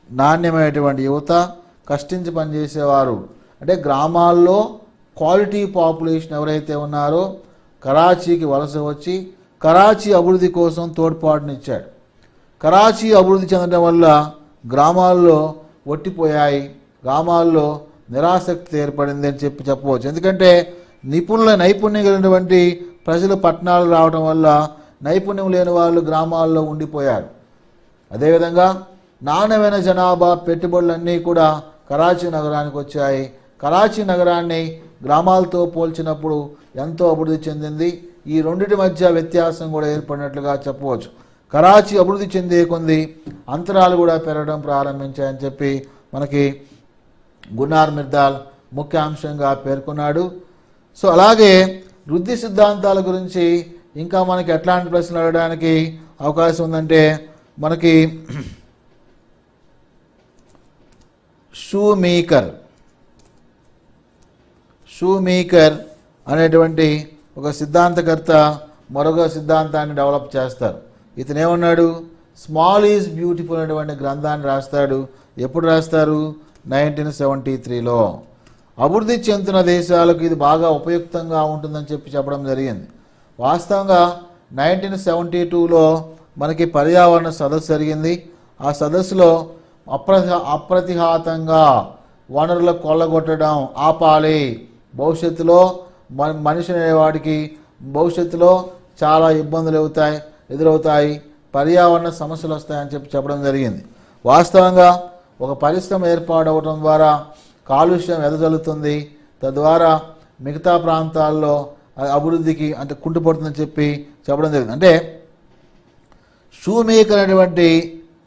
నాణ్యమైనటువంటి యువత, కష్టించి పనిచేసేవారు, అంటే గ్రామాల్లో క్వాలిటీ పాపులేషన్ ఎవరైతే ఉన్నారో కరాచీకి వలస వచ్చి కరాచీ అభివృద్ధి కోసం తోడ్పాటునిచ్చాడు. కరాచీ అభివృద్ధి చెందడం వల్ల గ్రామాల్లో ఒట్టిపోయాయి, గ్రామాల్లో నిరాసక్తి ఏర్పడింది అని చెప్పవచ్చు. ఎందుకంటే నైపుణ్యం కలిగినటువంటి ప్రజలు పట్టణాలు రావడం వల్ల నైపుణ్యం లేని వాళ్ళు గ్రామాల్లో ఉండిపోయారు. అదేవిధంగా నాణ్యమైన జనాభా పెట్టుబడులన్నీ కూడా కరాచీ నగరానికి వచ్చాయి. కరాచీ నగరాన్ని గ్రామాలతో పోల్చినప్పుడు ఎంతో అభివృద్ధి చెందింది. ఈ రెండింటి మధ్య వ్యత్యాసం కూడా ఏర్పడినట్లుగా చెప్పవచ్చు. కరాచీ అభివృద్ధి చెందే కొంది అంతరాలు కూడా పెరగడం ప్రారంభించాయని చెప్పి మనకి గున్నార్ మిర్దాల్ ముఖ్య అంశంగా పేర్కొన్నాడు. సో అలాగే వృద్ధి సిద్ధాంతాల గురించి ఇంకా మనకి ఎట్లాంటి ప్రశ్నలు అడగడానికి అవకాశం ఉందంటే మనకి షూమేకర్ అనేటువంటి ఒక సిద్ధాంతకర్త మరొక సిద్ధాంతాన్ని డెవలప్ చేస్తారు. ఇతను ఏమన్నాడు, స్మాల్ ఈజ్ బ్యూటిఫుల్ అనేటువంటి గ్రంథాన్ని రాస్తాడు. ఎప్పుడు రాస్తారు? 1973లో. అభివృద్ధి చెందుతున్న దేశాలకు ఇది బాగా ఉపయుక్తంగా ఉంటుందని చెప్పడం జరిగింది. వాస్తవంగా 1972లో మనకి పర్యావరణ సదస్సు జరిగింది. ఆ సదస్సులో అప్రతిహాతంగా వనరులు కొల్లగొట్టడం ఆపాలి, భవిష్యత్తులో మనిషి అనేవాడికి భవిష్యత్తులో చాలా ఇబ్బందులు ఎదురవుతాయి, పర్యావరణ సమస్యలు వస్తాయని చెప్పడం జరిగింది. వాస్తవంగా ఒక పరిశ్రమ ఏర్పాటవడం ద్వారా కాలుష్యం ఎదజల్లుతుంది, తద్వారా మిగతా ప్రాంతాల్లో అభివృద్ధికి అంటే కుంటుపడుతుందని చెప్పడం జరిగింది. అంటే షూమేకర్ అనేటువంటి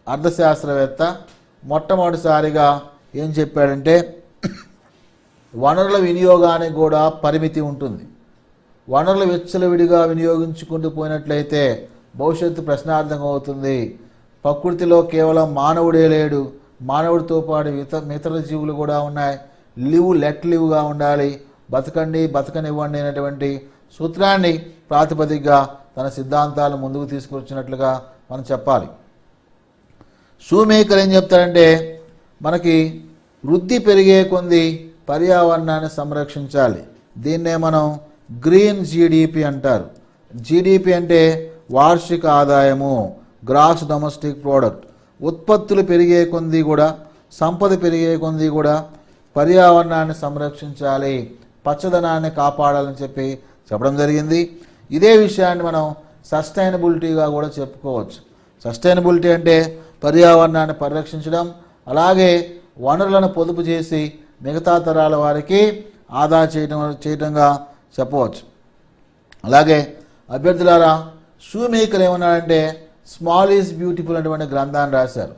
అర్థశాస్త్రవేత్త మొట్టమొదటిసారిగా ఏం చెప్పాడంటే వనరుల వినియోగానికి కూడా పరిమితి ఉంటుంది. వనరులు విచ్చలవిడిగా వినియోగించుకుంటూ పోయినట్లయితే భవిష్యత్తు ప్రశ్నార్థకం అవుతుంది. ప్రకృతిలో కేవలం మానవుడే లేడు, మానవుడితో పాటు ఇతర జీవులు కూడా ఉన్నాయి. లెట్ లివ్గా ఉండాలి, బతకనివ్వండి అనేటువంటి సూత్రాన్ని ప్రాతిపదికగా తన సిద్ధాంతాలు ముందుకు తీసుకొచ్చినట్లుగా మనం చెప్పాలి. షూమేకర్ ఏం చెప్తారంటే మనకి వృద్ధి పెరిగే కొద్ది పర్యావరణాన్ని సంరక్షించాలి. దీన్నే మనం గ్రీన్ జీడిపి అంటారు. జీడిపి అంటే వార్షిక ఆదాయము, గ్రాస్ డొమెస్టిక్ ప్రోడక్ట్. ఉత్పత్తులు పెరిగే కొద్ది కూడా, సంపద పెరిగే కొద్ది కూడా పర్యావరణాన్ని సంరక్షించాలి, పచ్చదనాన్ని కాపాడాలని చెప్పడం జరిగింది. ఇదే విషయాన్ని మనం సస్టైనబిలిటీగా కూడా చెప్పుకోవచ్చు. సస్టైనబిలిటీ అంటే పర్యావరణాన్ని పరిరక్షించడం, అలాగే వనరులను పొదుపు చేసి మిగతా తరాల వారికి ఆదా చేయడంగా చెప్పవచ్చు. అలాగే అభ్యర్థులారా, షూమేకర్ ఏమన్నాడంటే స్మాల్ ఈజ్ బ్యూటిఫుల్ అనేటువంటి గ్రంథాన్ని రాశారు.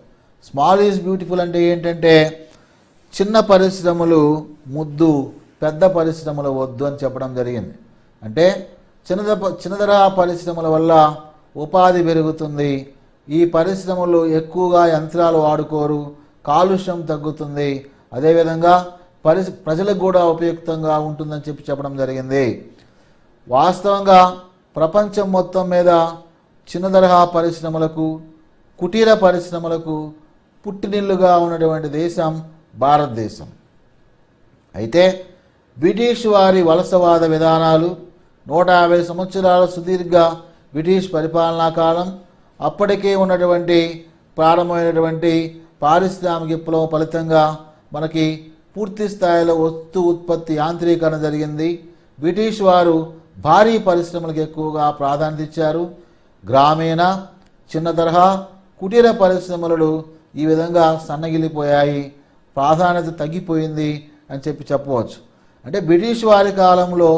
స్మాల్ ఈజ్ బ్యూటిఫుల్ అంటే ఏంటంటే చిన్న పరిశ్రమలు ముద్దు, పెద్ద పరిశ్రమలు వద్దు అని చెప్పడం జరిగింది. అంటే చిన్నతరహా పరిశ్రమల వల్ల ఉపాధి పెరుగుతుంది, ఈ పరిశ్రమలు ఎక్కువగా యంత్రాలు వాడుకోరు, కాలుష్యం తగ్గుతుంది, అదేవిధంగా ప్రజలకు కూడా ఉపయుక్తంగా ఉంటుందని చెప్పడం జరిగింది. వాస్తవంగా ప్రపంచం మొత్తం మీద చిన్న తరహా పరిశ్రమలకు, కుటీర పరిశ్రమలకు పుట్టినిల్లుగా ఉన్నటువంటి దేశం భారతదేశం. అయితే బ్రిటిష్ వారి వలసవాద విధానాలు, 150 సంవత్సరాల సుదీర్ఘ బ్రిటిష్ పరిపాలనా కాలం, అప్పటికే ఉన్నటువంటి ప్రారంభమైనటువంటి పారిశ్రామిక విప్లవం ఫలితంగా మనకి పూర్తి స్థాయిలో వస్తు ఉత్పత్తి యాంత్రీకరణ జరిగింది. బ్రిటిష్ వారు భారీ పరిశ్రమలకు ఎక్కువగా ప్రాధాన్యత ఇచ్చారు. గ్రామీణ, చిన్న తరహా, కుటీర పరిశ్రమలు ఈ విధంగా సన్నగిలిపోయాయి, ప్రాధాన్యత తగ్గిపోయింది అని చెప్పవచ్చు. అంటే బ్రిటిష్ వారి కాలంలో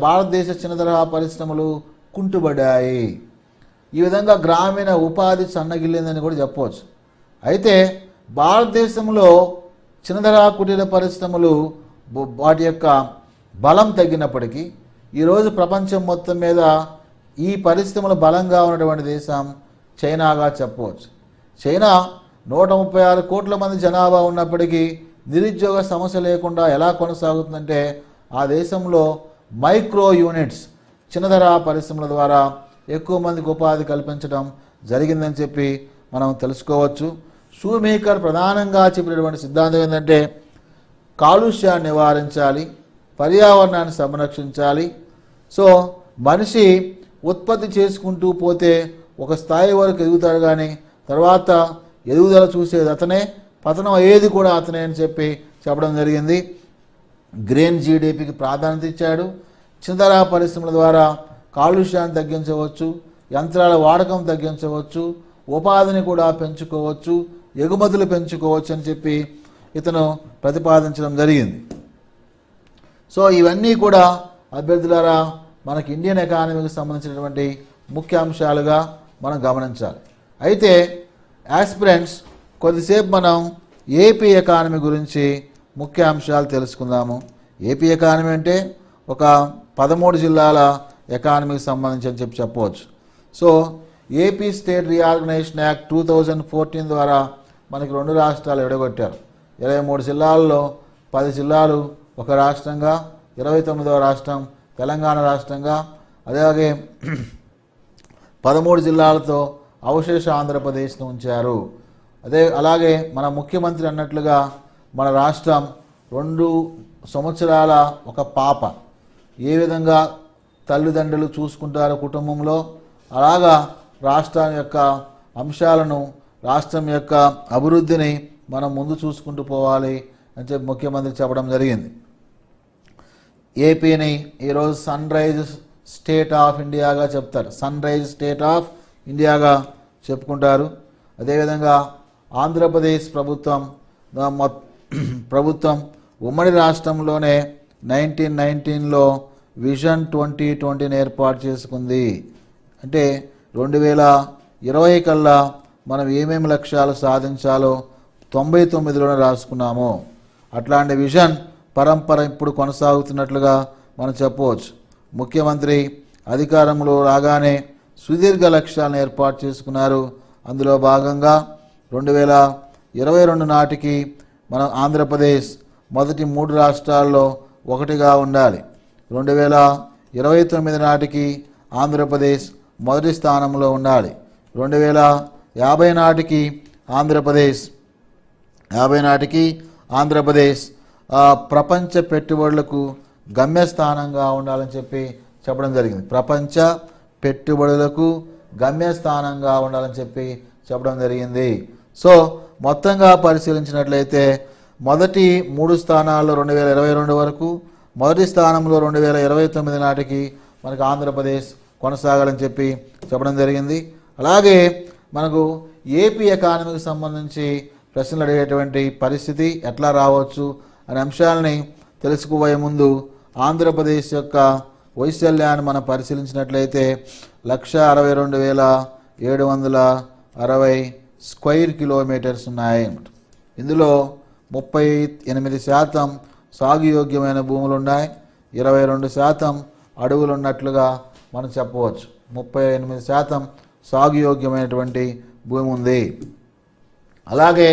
భారతదేశ చిన్న తరహా పరిశ్రమలు కుంటుబడ్డాయి. ఈ విధంగా గ్రామీణ ఉపాధి సన్నగిల్లిందని కూడా చెప్పవచ్చు. అయితే భారతదేశంలో చిన్న తరహా కుటీర పరిశ్రమలు వాటి యొక్క బలం తగ్గినప్పటికీ ఈరోజు ప్రపంచం మొత్తం మీద ఈ పరిశ్రమలు బలంగా ఉన్నటువంటి దేశం చైనాగా చెప్పవచ్చు. చైనా 136 కోట్ల మంది జనాభా ఉన్నప్పటికీ నిరుద్యోగ సమస్య లేకుండా ఎలా కొనసాగుతుందంటే ఆ దేశంలో మైక్రో యూనిట్స్, చిన్నతరహా పరిశ్రమల ద్వారా ఎక్కువ మందికి ఉపాధి కల్పించడం జరిగిందని మనం తెలుసుకోవచ్చు. షూమేకర్ ప్రధానంగా చెప్పినటువంటి సిద్ధాంతం ఏంటంటే కాలుష్యాన్ని నివారించాలి, పర్యావరణాన్ని సంరక్షించాలి. సో మనిషి ఉత్పత్తి చేసుకుంటూ పోతే ఒక స్థాయి వరకు ఎదుగుతాడు, కానీ తర్వాత ఎదుగుదల చూసేది అతనే, పతనం అయ్యేది కూడా అతనే అని చెప్పడం జరిగింది. గ్రీన్ జీడిపికి ప్రాధాన్యత ఇచ్చాడు. చిన్నతరహా పరిశ్రమల ద్వారా కాలుష్యాన్ని తగ్గించవచ్చు, యంత్రాల వాడకం తగ్గించవచ్చు, ఉపాధిని కూడా పెంచుకోవచ్చు, ఎగుమతులు పెంచుకోవచ్చు అని ఇతను ప్రతిపాదించడం జరిగింది. సో ఇవన్నీ కూడా అభ్యర్థులారా మనకి ఇండియన్ ఎకానమీకి సంబంధించినటువంటి ముఖ్య అంశాలుగా మనం గమనించాలి. అయితే యాస్పిరెంట్స్ కొద్దిసేపు మనం ఏపీ ఎకానమీ గురించి ముఖ్య అంశాలు తెలుసుకుందాము. ఏపీ ఎకానమీ అంటే ఒక 13 జిల్లాల ఎకానమీకి సంబంధించి అని చెప్పవచ్చు. So AP state reorganisation act 2014 ద్వారా మనకి 2 రాష్ట్రాలు విడగొట్టారు. 23 జిల్లాల్లో 10 జిల్లాలు ఒక రాష్ట్రంగా, 29వ రాష్ట్రం తెలంగాణ రాష్ట్రంగా, అలాగే 13 జిల్లాలతో అవశేష ఆంధ్రప్రదేశ్ను ఉంచారు. అలాగే మన ముఖ్యమంత్రి అన్నట్లుగా మన రాష్ట్రం 2 సంవత్సరాల ఒక పాప, ఏ విధంగా తల్లిదండ్రులు చూసుకుంటారు కుటుంబంలో, అలాగా రాష్ట్రం యొక్క అంశాలను, రాష్ట్రం యొక్క అభివృద్ధిని మనం ముందు చూసుకుంటూ పోవాలి అని చెప్పి ముఖ్యమంత్రి చెప్పడం జరిగింది. ఏపీని ఈరోజు సన్ రైజ్ స్టేట్ ఆఫ్ ఇండియాగా చెప్తారు, సన్ రైజ్ స్టేట్ ఆఫ్ ఇండియాగా చెప్పుకుంటారు. అదేవిధంగా ఆంధ్రప్రదేశ్ ప్రభుత్వం ఉమ్మడి రాష్ట్రంలోనే 1919లో విజన్ 2020ని ఏర్పాటు చేసుకుంది. అంటే 2020 కల్లా మనం ఏమేమి లక్ష్యాలు సాధించాలో 99లోనే రాసుకున్నాము. అట్లాంటి విజన్ పరంపర ఇప్పుడు కొనసాగుతున్నట్లుగా మనం చెప్పవచ్చు. ముఖ్యమంత్రి అధికారంలో రాగానే సుదీర్ఘ లక్ష్యాలను ఏర్పాటు చేసుకున్నారు. అందులో భాగంగా 2022 నాటికి మన ఆంధ్రప్రదేశ్ మొదటి 3 రాష్ట్రాల్లో ఒకటిగా ఉండాలి. 2029 నాటికి ఆంధ్రప్రదేశ్ మొదటి స్థానంలో ఉండాలి. 2050 నాటికి ఆంధ్రప్రదేశ్ ప్రపంచ పెట్టుబడులకు గమ్యస్థానంగా ఉండాలని చెప్పడం జరిగింది. ప్రపంచ పెట్టుబడులకు గమ్యస్థానంగా ఉండాలని చెప్పడం జరిగింది. సో మొత్తంగా పరిశీలించినట్లయితే మొదటి 3 స్థానాల్లో 2022 వరకు, మొదటి స్థానంలో 2029 నాటికి మనకు ఆంధ్రప్రదేశ్ కొనసాగాలని చెప్పడం జరిగింది. అలాగే మనకు ఏపీ ఎకానమీకి సంబంధించి ప్రశ్నలు అడిగేటువంటి పరిస్థితి ఎట్లా రావచ్చు అనే అంశాలని తెలుసుకోబోయే ముందు ఆంధ్రప్రదేశ్ యొక్క వైశాల్యాన్ని మనం పరిశీలించినట్లయితే 162,760 స్క్వేర్ కిలోమీటర్స్ ఉన్నాయి. ఇందులో 38% సాగుయోగ్యమైన భూములు ఉన్నాయి, 22% అడవులు ఉన్నట్లుగా మనం చెప్పవచ్చు. 38% సాగుయోగ్యమైనటువంటి భూమి ఉంది. అలాగే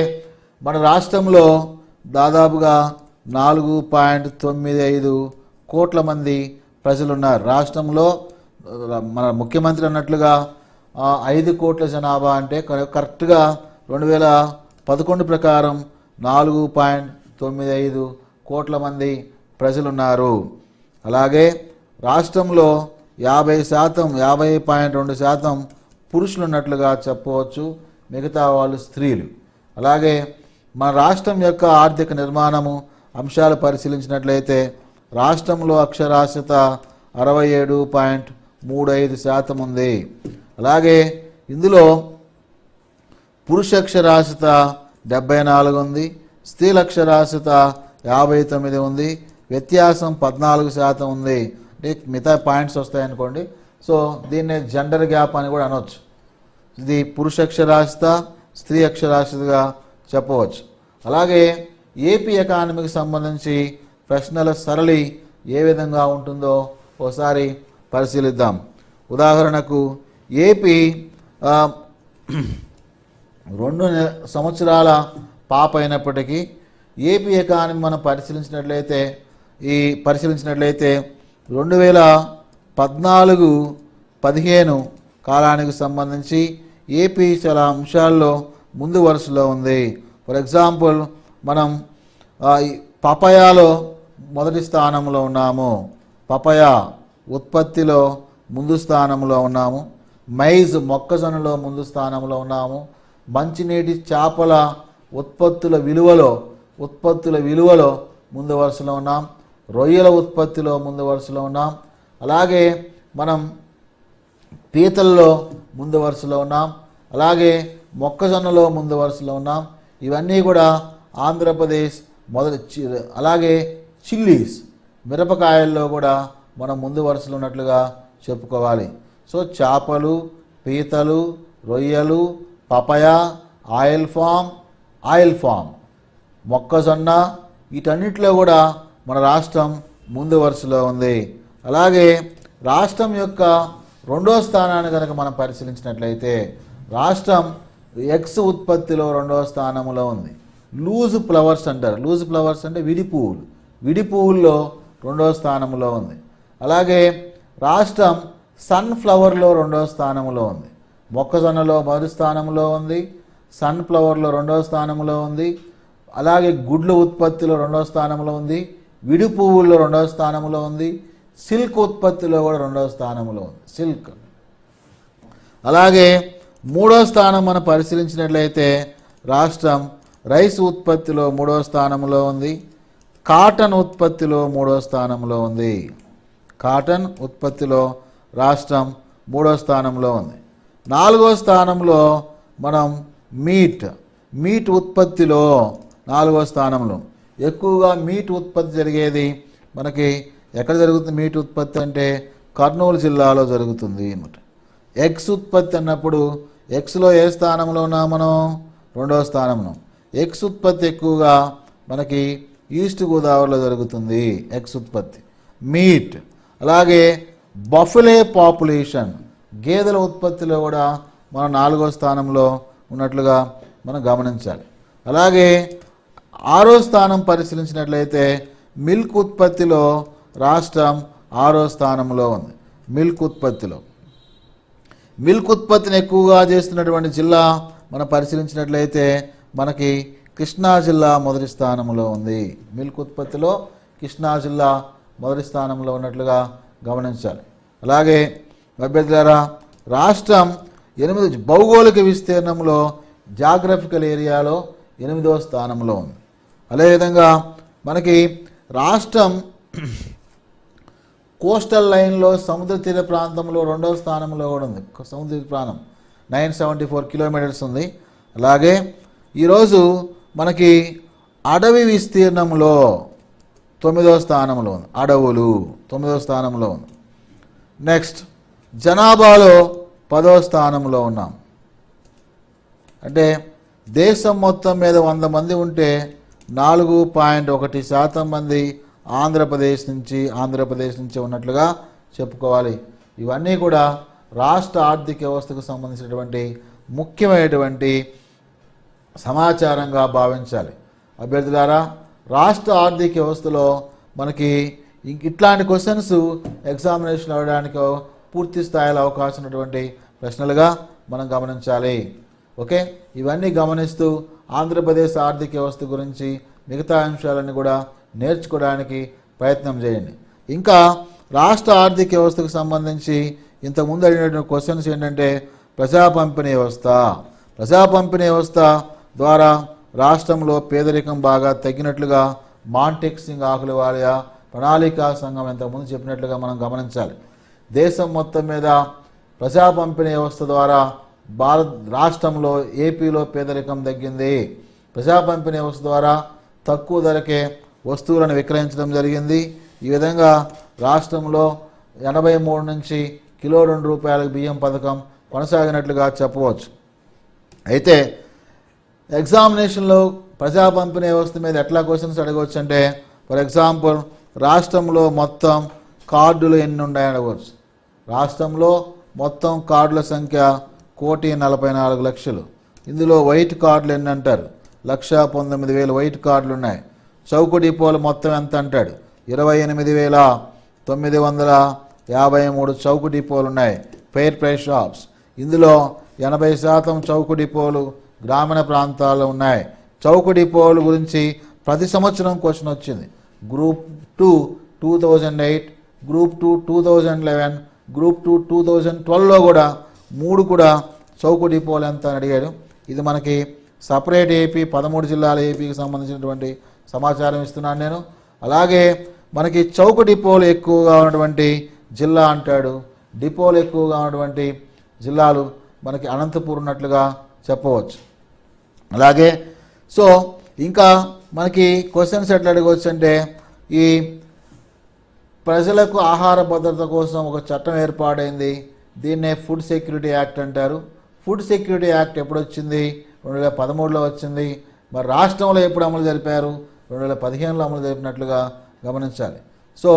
మన రాష్ట్రంలో దాదాపుగా 4.95 కోట్ల మంది ప్రజలు ఉన్నారు. రాష్ట్రంలో మన ముఖ్యమంత్రి అన్నట్లుగా 5 కోట్ల జనాభా అంటే కరెక్ట్గా 2011 ప్రకారం 4.95 కోట్ల మంది ప్రజలున్నారు. అలాగే రాష్ట్రంలో 50.2% పురుషులు ఉన్నట్లుగా చెప్పవచ్చు, మిగతా వాళ్ళు స్త్రీలు. అలాగే మన రాష్ట్రం యొక్క ఆర్థిక నిర్మాణము అంశాలు పరిశీలించినట్లయితే రాష్ట్రంలో అక్షరాస్యత 67.35% ఉంది. అలాగే ఇందులో పురుష అక్షరాస్యత 74 ఉంది, స్త్రీల అక్షరాస్యత 59 ఉంది, వ్యత్యాసం 14% ఉంది. అంటే మిగతా పాయింట్స్ వస్తాయనుకోండి. సో దీన్నే జెండర్ గ్యాప్ అని కూడా అనవచ్చు. ఇది పురుష అక్షరాస్యత, స్త్రీ అక్షరాస్యతగా చెప్పవచ్చు. అలాగే ఏపీ ఎకానమీకి సంబంధించి ప్రశ్నల సరళి ఏ విధంగా ఉంటుందో ఒకసారి పరిశీలిద్దాం. ఉదాహరణకు ఏపీ 2 సంవత్సరాల పాప అయినప్పటికీ ఏపీ ఎకానమీ మనం పరిశీలించినట్లయితే 2014-15 కాలానికి సంబంధించి ఏపీ చాలా అంశాల్లో ముందు వరుసలో ఉంది. ఫర్ ఎగ్జాంపుల్ మనం పపాయాలో మొదటి స్థానంలో ఉన్నాము, పపాయా ఉత్పత్తిలో ముందు స్థానంలో ఉన్నాము, మైజ్ మొక్కజొన్నలో ముందు స్థానంలో ఉన్నాము, మంచినీటి చేపల ఉత్పత్తుల విలువలో ముందు వరుసలో ఉన్నాం, రొయ్యల ఉత్పత్తిలో ముందు వరుసలో ఉన్నాం, అలాగే మనం పీతల్లో ముందు వరుసలో ఉన్నాం, అలాగే మొక్కజొన్నలో ముందు వరుసలో ఉన్నాం. ఇవన్నీ కూడా ఆంధ్రప్రదేశ్ అలాగే చిల్లీస్ మిరపకాయల్లో కూడా మనం ముందు వరుసలో ఉన్నట్లుగా చెప్పుకోవాలి. సో చేపలు, పీతలు, రొయ్యలు, పపాయ, ఆయిల్ ఫామ్, మొక్కజొన్న, వీటన్నిటిలో కూడా మన రాష్ట్రం ముందు వరుసలో ఉంది. అలాగే రాష్ట్రం యొక్క రెండో స్థానాన్ని కనుక మనం పరిశీలించినట్లయితే రాష్ట్రం ఎగ్స్ ఉత్పత్తిలో రెండవ స్థానంలో ఉంది. లూజ్ ఫ్లవర్స్ అంటారు. లూజ్ ఫ్లవర్స్ అంటే విడి పువ్వులు. విడి పువ్వుల్లో రెండవ స్థానంలో ఉంది. అలాగే రాష్ట్రం సన్ఫ్లవర్లో రెండవ స్థానంలో ఉంది. మొక్కజొన్నలో మొదటి స్థానంలో ఉంది. సన్ఫ్లవర్లో రెండవ స్థానంలో ఉంది. అలాగే గుడ్ల ఉత్పత్తిలో రెండవ స్థానంలో ఉంది. విడి పువ్వుల్లో రెండవ స్థానంలో ఉంది. సిల్క్ ఉత్పత్తిలో కూడా రెండవ స్థానంలో ఉంది. సిల్క్. అలాగే మూడో స్థానం మనం పరిశీలించినట్లయితే రాష్ట్రం రైస్ ఉత్పత్తిలో మూడవ స్థానంలో ఉంది. కాటన్ ఉత్పత్తిలో మూడవ స్థానంలో ఉంది. కాటన్ ఉత్పత్తిలో రాష్ట్రం మూడో స్థానంలో ఉంది. నాలుగో స్థానంలో మనం మీట్ ఉత్పత్తిలో నాలుగో స్థానంలో. ఎక్కువగా మీట్ ఉత్పత్తి జరిగేది మనకి ఎక్కడ జరుగుతుంది? మీట్ ఉత్పత్తి అంటే కర్నూలు జిల్లాలో జరుగుతుంది అన్నమాట. ఎగ్స్ ఉత్పత్తి అన్నప్పుడు ఎగ్స్లో ఏ స్థానంలో ఉన్నా మనం? రెండవ స్థానంలో. ఎగ్స్ ఉత్పత్తి ఎక్కువగా మనకి ఈస్ట్ గోదావరిలో జరుగుతుంది. ఎగ్స్ ఉత్పత్తి. మీట్. అలాగే బఫెలో పాపులేషన్, గేదెల ఉత్పత్తిలో కూడా మనం నాలుగో స్థానంలో ఉన్నట్లుగా మనం గమనించాలి. అలాగే ఆరో స్థానం పరిశీలించినట్లయితే మిల్క్ ఉత్పత్తిలో రాష్ట్రం ఆరో స్థానంలో ఉంది. మిల్క్ ఉత్పత్తిలో. మిల్క్ ఉత్పత్తిని ఎక్కువగా చేస్తున్నటువంటి జిల్లా మనం పరిశీలించినట్లయితే మనకి కృష్ణా జిల్లా మొదటి స్థానంలో ఉంది. మిల్క్ ఉత్పత్తిలో కృష్ణా జిల్లా మొదటి స్థానంలో ఉన్నట్లుగా గమనించాలి. అలాగే అభ్యర్థులారా, రాష్ట్రం 8 భౌగోళిక విస్తీర్ణంలో జాగ్రఫికల్ ఏరియాలో 8వ స్థానంలో ఉంది. అదేవిధంగా మనకి రాష్ట్రం కోస్టల్ లైన్లో సముద్ర తీర ప్రాంతంలో 2వ స్థానంలో కూడా ఉంది. సముద్ర తీర ప్రాంతం 974 కిలోమీటర్స్ ఉంది. అలాగే ఈరోజు మనకి అడవి విస్తీర్ణంలో 9వ స్థానంలో ఉంది. అడవులు 9వ స్థానంలో ఉంది. నెక్స్ట్ జనాభాలో 10వ స్థానంలో ఉన్నాం. అంటే దేశం మొత్తం మీద 100 మంది ఉంటే 4.1% మంది ఆంధ్రప్రదేశ్ నుంచి ఉన్నట్లుగా చెప్పుకోవాలి. ఇవన్నీ కూడా రాష్ట్ర ఆర్థిక వ్యవస్థకు సంబంధించినటువంటి ముఖ్యమైనటువంటి సమాచారంగా భావించాలి. అభ్యర్థులారా, రాష్ట్ర ఆర్థిక వ్యవస్థలో మనకి ఇట్లాంటి క్వశ్చన్స్ ఎగ్జామినేషన్ అవ్వడానికి పూర్తి స్థాయిలో అవకాశం ఉన్నటువంటి ప్రశ్నలుగా మనం గమనించాలి. ఓకే, ఇవన్నీ గమనిస్తూ ఆంధ్రప్రదేశ్ ఆర్థిక వ్యవస్థ గురించి మిగతా అంశాలన్నీ కూడా నేర్చుకోవడానికి ప్రయత్నం చేయండి. ఇంకా రాష్ట్ర ఆర్థిక వ్యవస్థకు సంబంధించి ఇంతకుముందు అడిగినటువంటి క్వశ్చన్స్ ఏంటంటే ప్రజా పంపిణీ వ్యవస్థ ద్వారా రాష్ట్రంలో పేదరికం బాగా తగ్గినట్లుగా మాంటెక్ సింగ్ ఆహ్లూవాలియా ప్రణాళికా సంఘం ఇంతకుముందు చెప్పినట్లుగా మనం గమనించాలి. దేశం మొత్తం మీద ప్రజా పంపిణీ వ్యవస్థ ద్వారా రాష్ట్రంలో ఏపీలో పేదరికం తగ్గింది. ప్రజా పంపిణీ వ్యవస్థ ద్వారా తక్కువ ధరకే వస్తువులను విక్రయించడం జరిగింది. ఈ విధంగా రాష్ట్రంలో 83 నుంచి కిలో 2 రూపాయలకు బియ్యం పథకం కొనసాగినట్లుగా చెప్పవచ్చు. అయితే ఎగ్జామినేషన్లో ప్రజా పంపిణీ వ్యవస్థ మీద ఎట్లా క్వశ్చన్స్ అడగవచ్చు అంటే, ఫర్ ఎగ్జాంపుల్ రాష్ట్రంలో మొత్తం కార్డులు ఎన్ని ఉన్నాయని అడగవచ్చు. రాష్ట్రంలో మొత్తం కార్డుల సంఖ్య 1,44,00,000. ఇందులో వైట్ కార్డులు ఎన్ని అంటారు? 1,19,000 వైట్ కార్డులు ఉన్నాయి. చౌక డిపోలు మొత్తం ఎంత అంటాడు? 28,953 చౌక డిపోలు ఉన్నాయి. Fair price shops. ఇందులో 80% చౌక డిపోలు గ్రామీణ ప్రాంతాల్లో ఉన్నాయి. చౌక డిపోల గురించి ప్రతి సంవత్సరం క్వశ్చన్ వచ్చింది. గ్రూప్ 2 2008, గ్రూప్ 2 2011, గ్రూప్ 2 2012లో కూడా 3 కూడా చౌక డిపోలు ఎంత అని అడిగాడు. ఇది మనకి సపరేట్ ఏపీ 13 జిల్లాల ఏపీకి సంబంధించినటువంటి సమాచారం ఇస్తున్నాను నేను. అలాగే మనకి చౌక డిపోలు ఎక్కువగా ఉన్నటువంటి జిల్లా అంటాడు. డిపోలు ఎక్కువగా ఉన్నటువంటి జిల్లాలు మనకి అనంతపూర్ ఉన్నట్లుగా చెప్పవచ్చు. అలాగే సో ఇంకా మనకి క్వశ్చన్స్ ఎట్లా అడగవచ్చు అంటే, ఈ ప్రజలకు ఆహార భద్రత కోసం ఒక చట్టం ఏర్పాటైంది. దీన్నే ఫుడ్ సెక్యూరిటీ యాక్ట్ అంటారు. ఫుడ్ సెక్యూరిటీ యాక్ట్ ఎప్పుడు వచ్చింది? 2013లో వచ్చింది. మరి రాష్ట్రంలో ఎప్పుడు అమలు జరిపారు? 2015లో అమలు జరిపినట్లుగా గమనించాలి. సో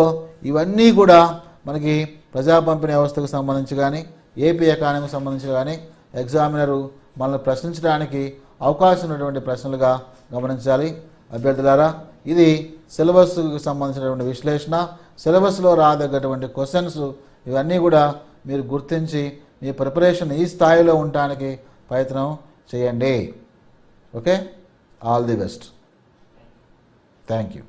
ఇవన్నీ కూడా మనకి ప్రజా పంపిణీ వ్యవస్థకు సంబంధించి కానీ ఏపీ ఎకానమీకి సంబంధించి కానీ ఎగ్జామినరు మనల్ని ప్రశ్నించడానికి అవకాశం ఉన్నటువంటి ప్రశ్నలుగా గమనించాలి. అభ్యర్థులారా, ఇది సిలబస్కు సంబంధించినటువంటి విశ్లేషణ, సిలబస్లో రాదగ్గటువంటి క్వశ్చన్స్ ఇవన్నీ కూడా మీరు గుర్తించి మీ ప్రిపరేషన్ ఈ స్థాయిలో ఉండటానికి ప్రయత్నం చేయండి. Okay, all the best. Thank you.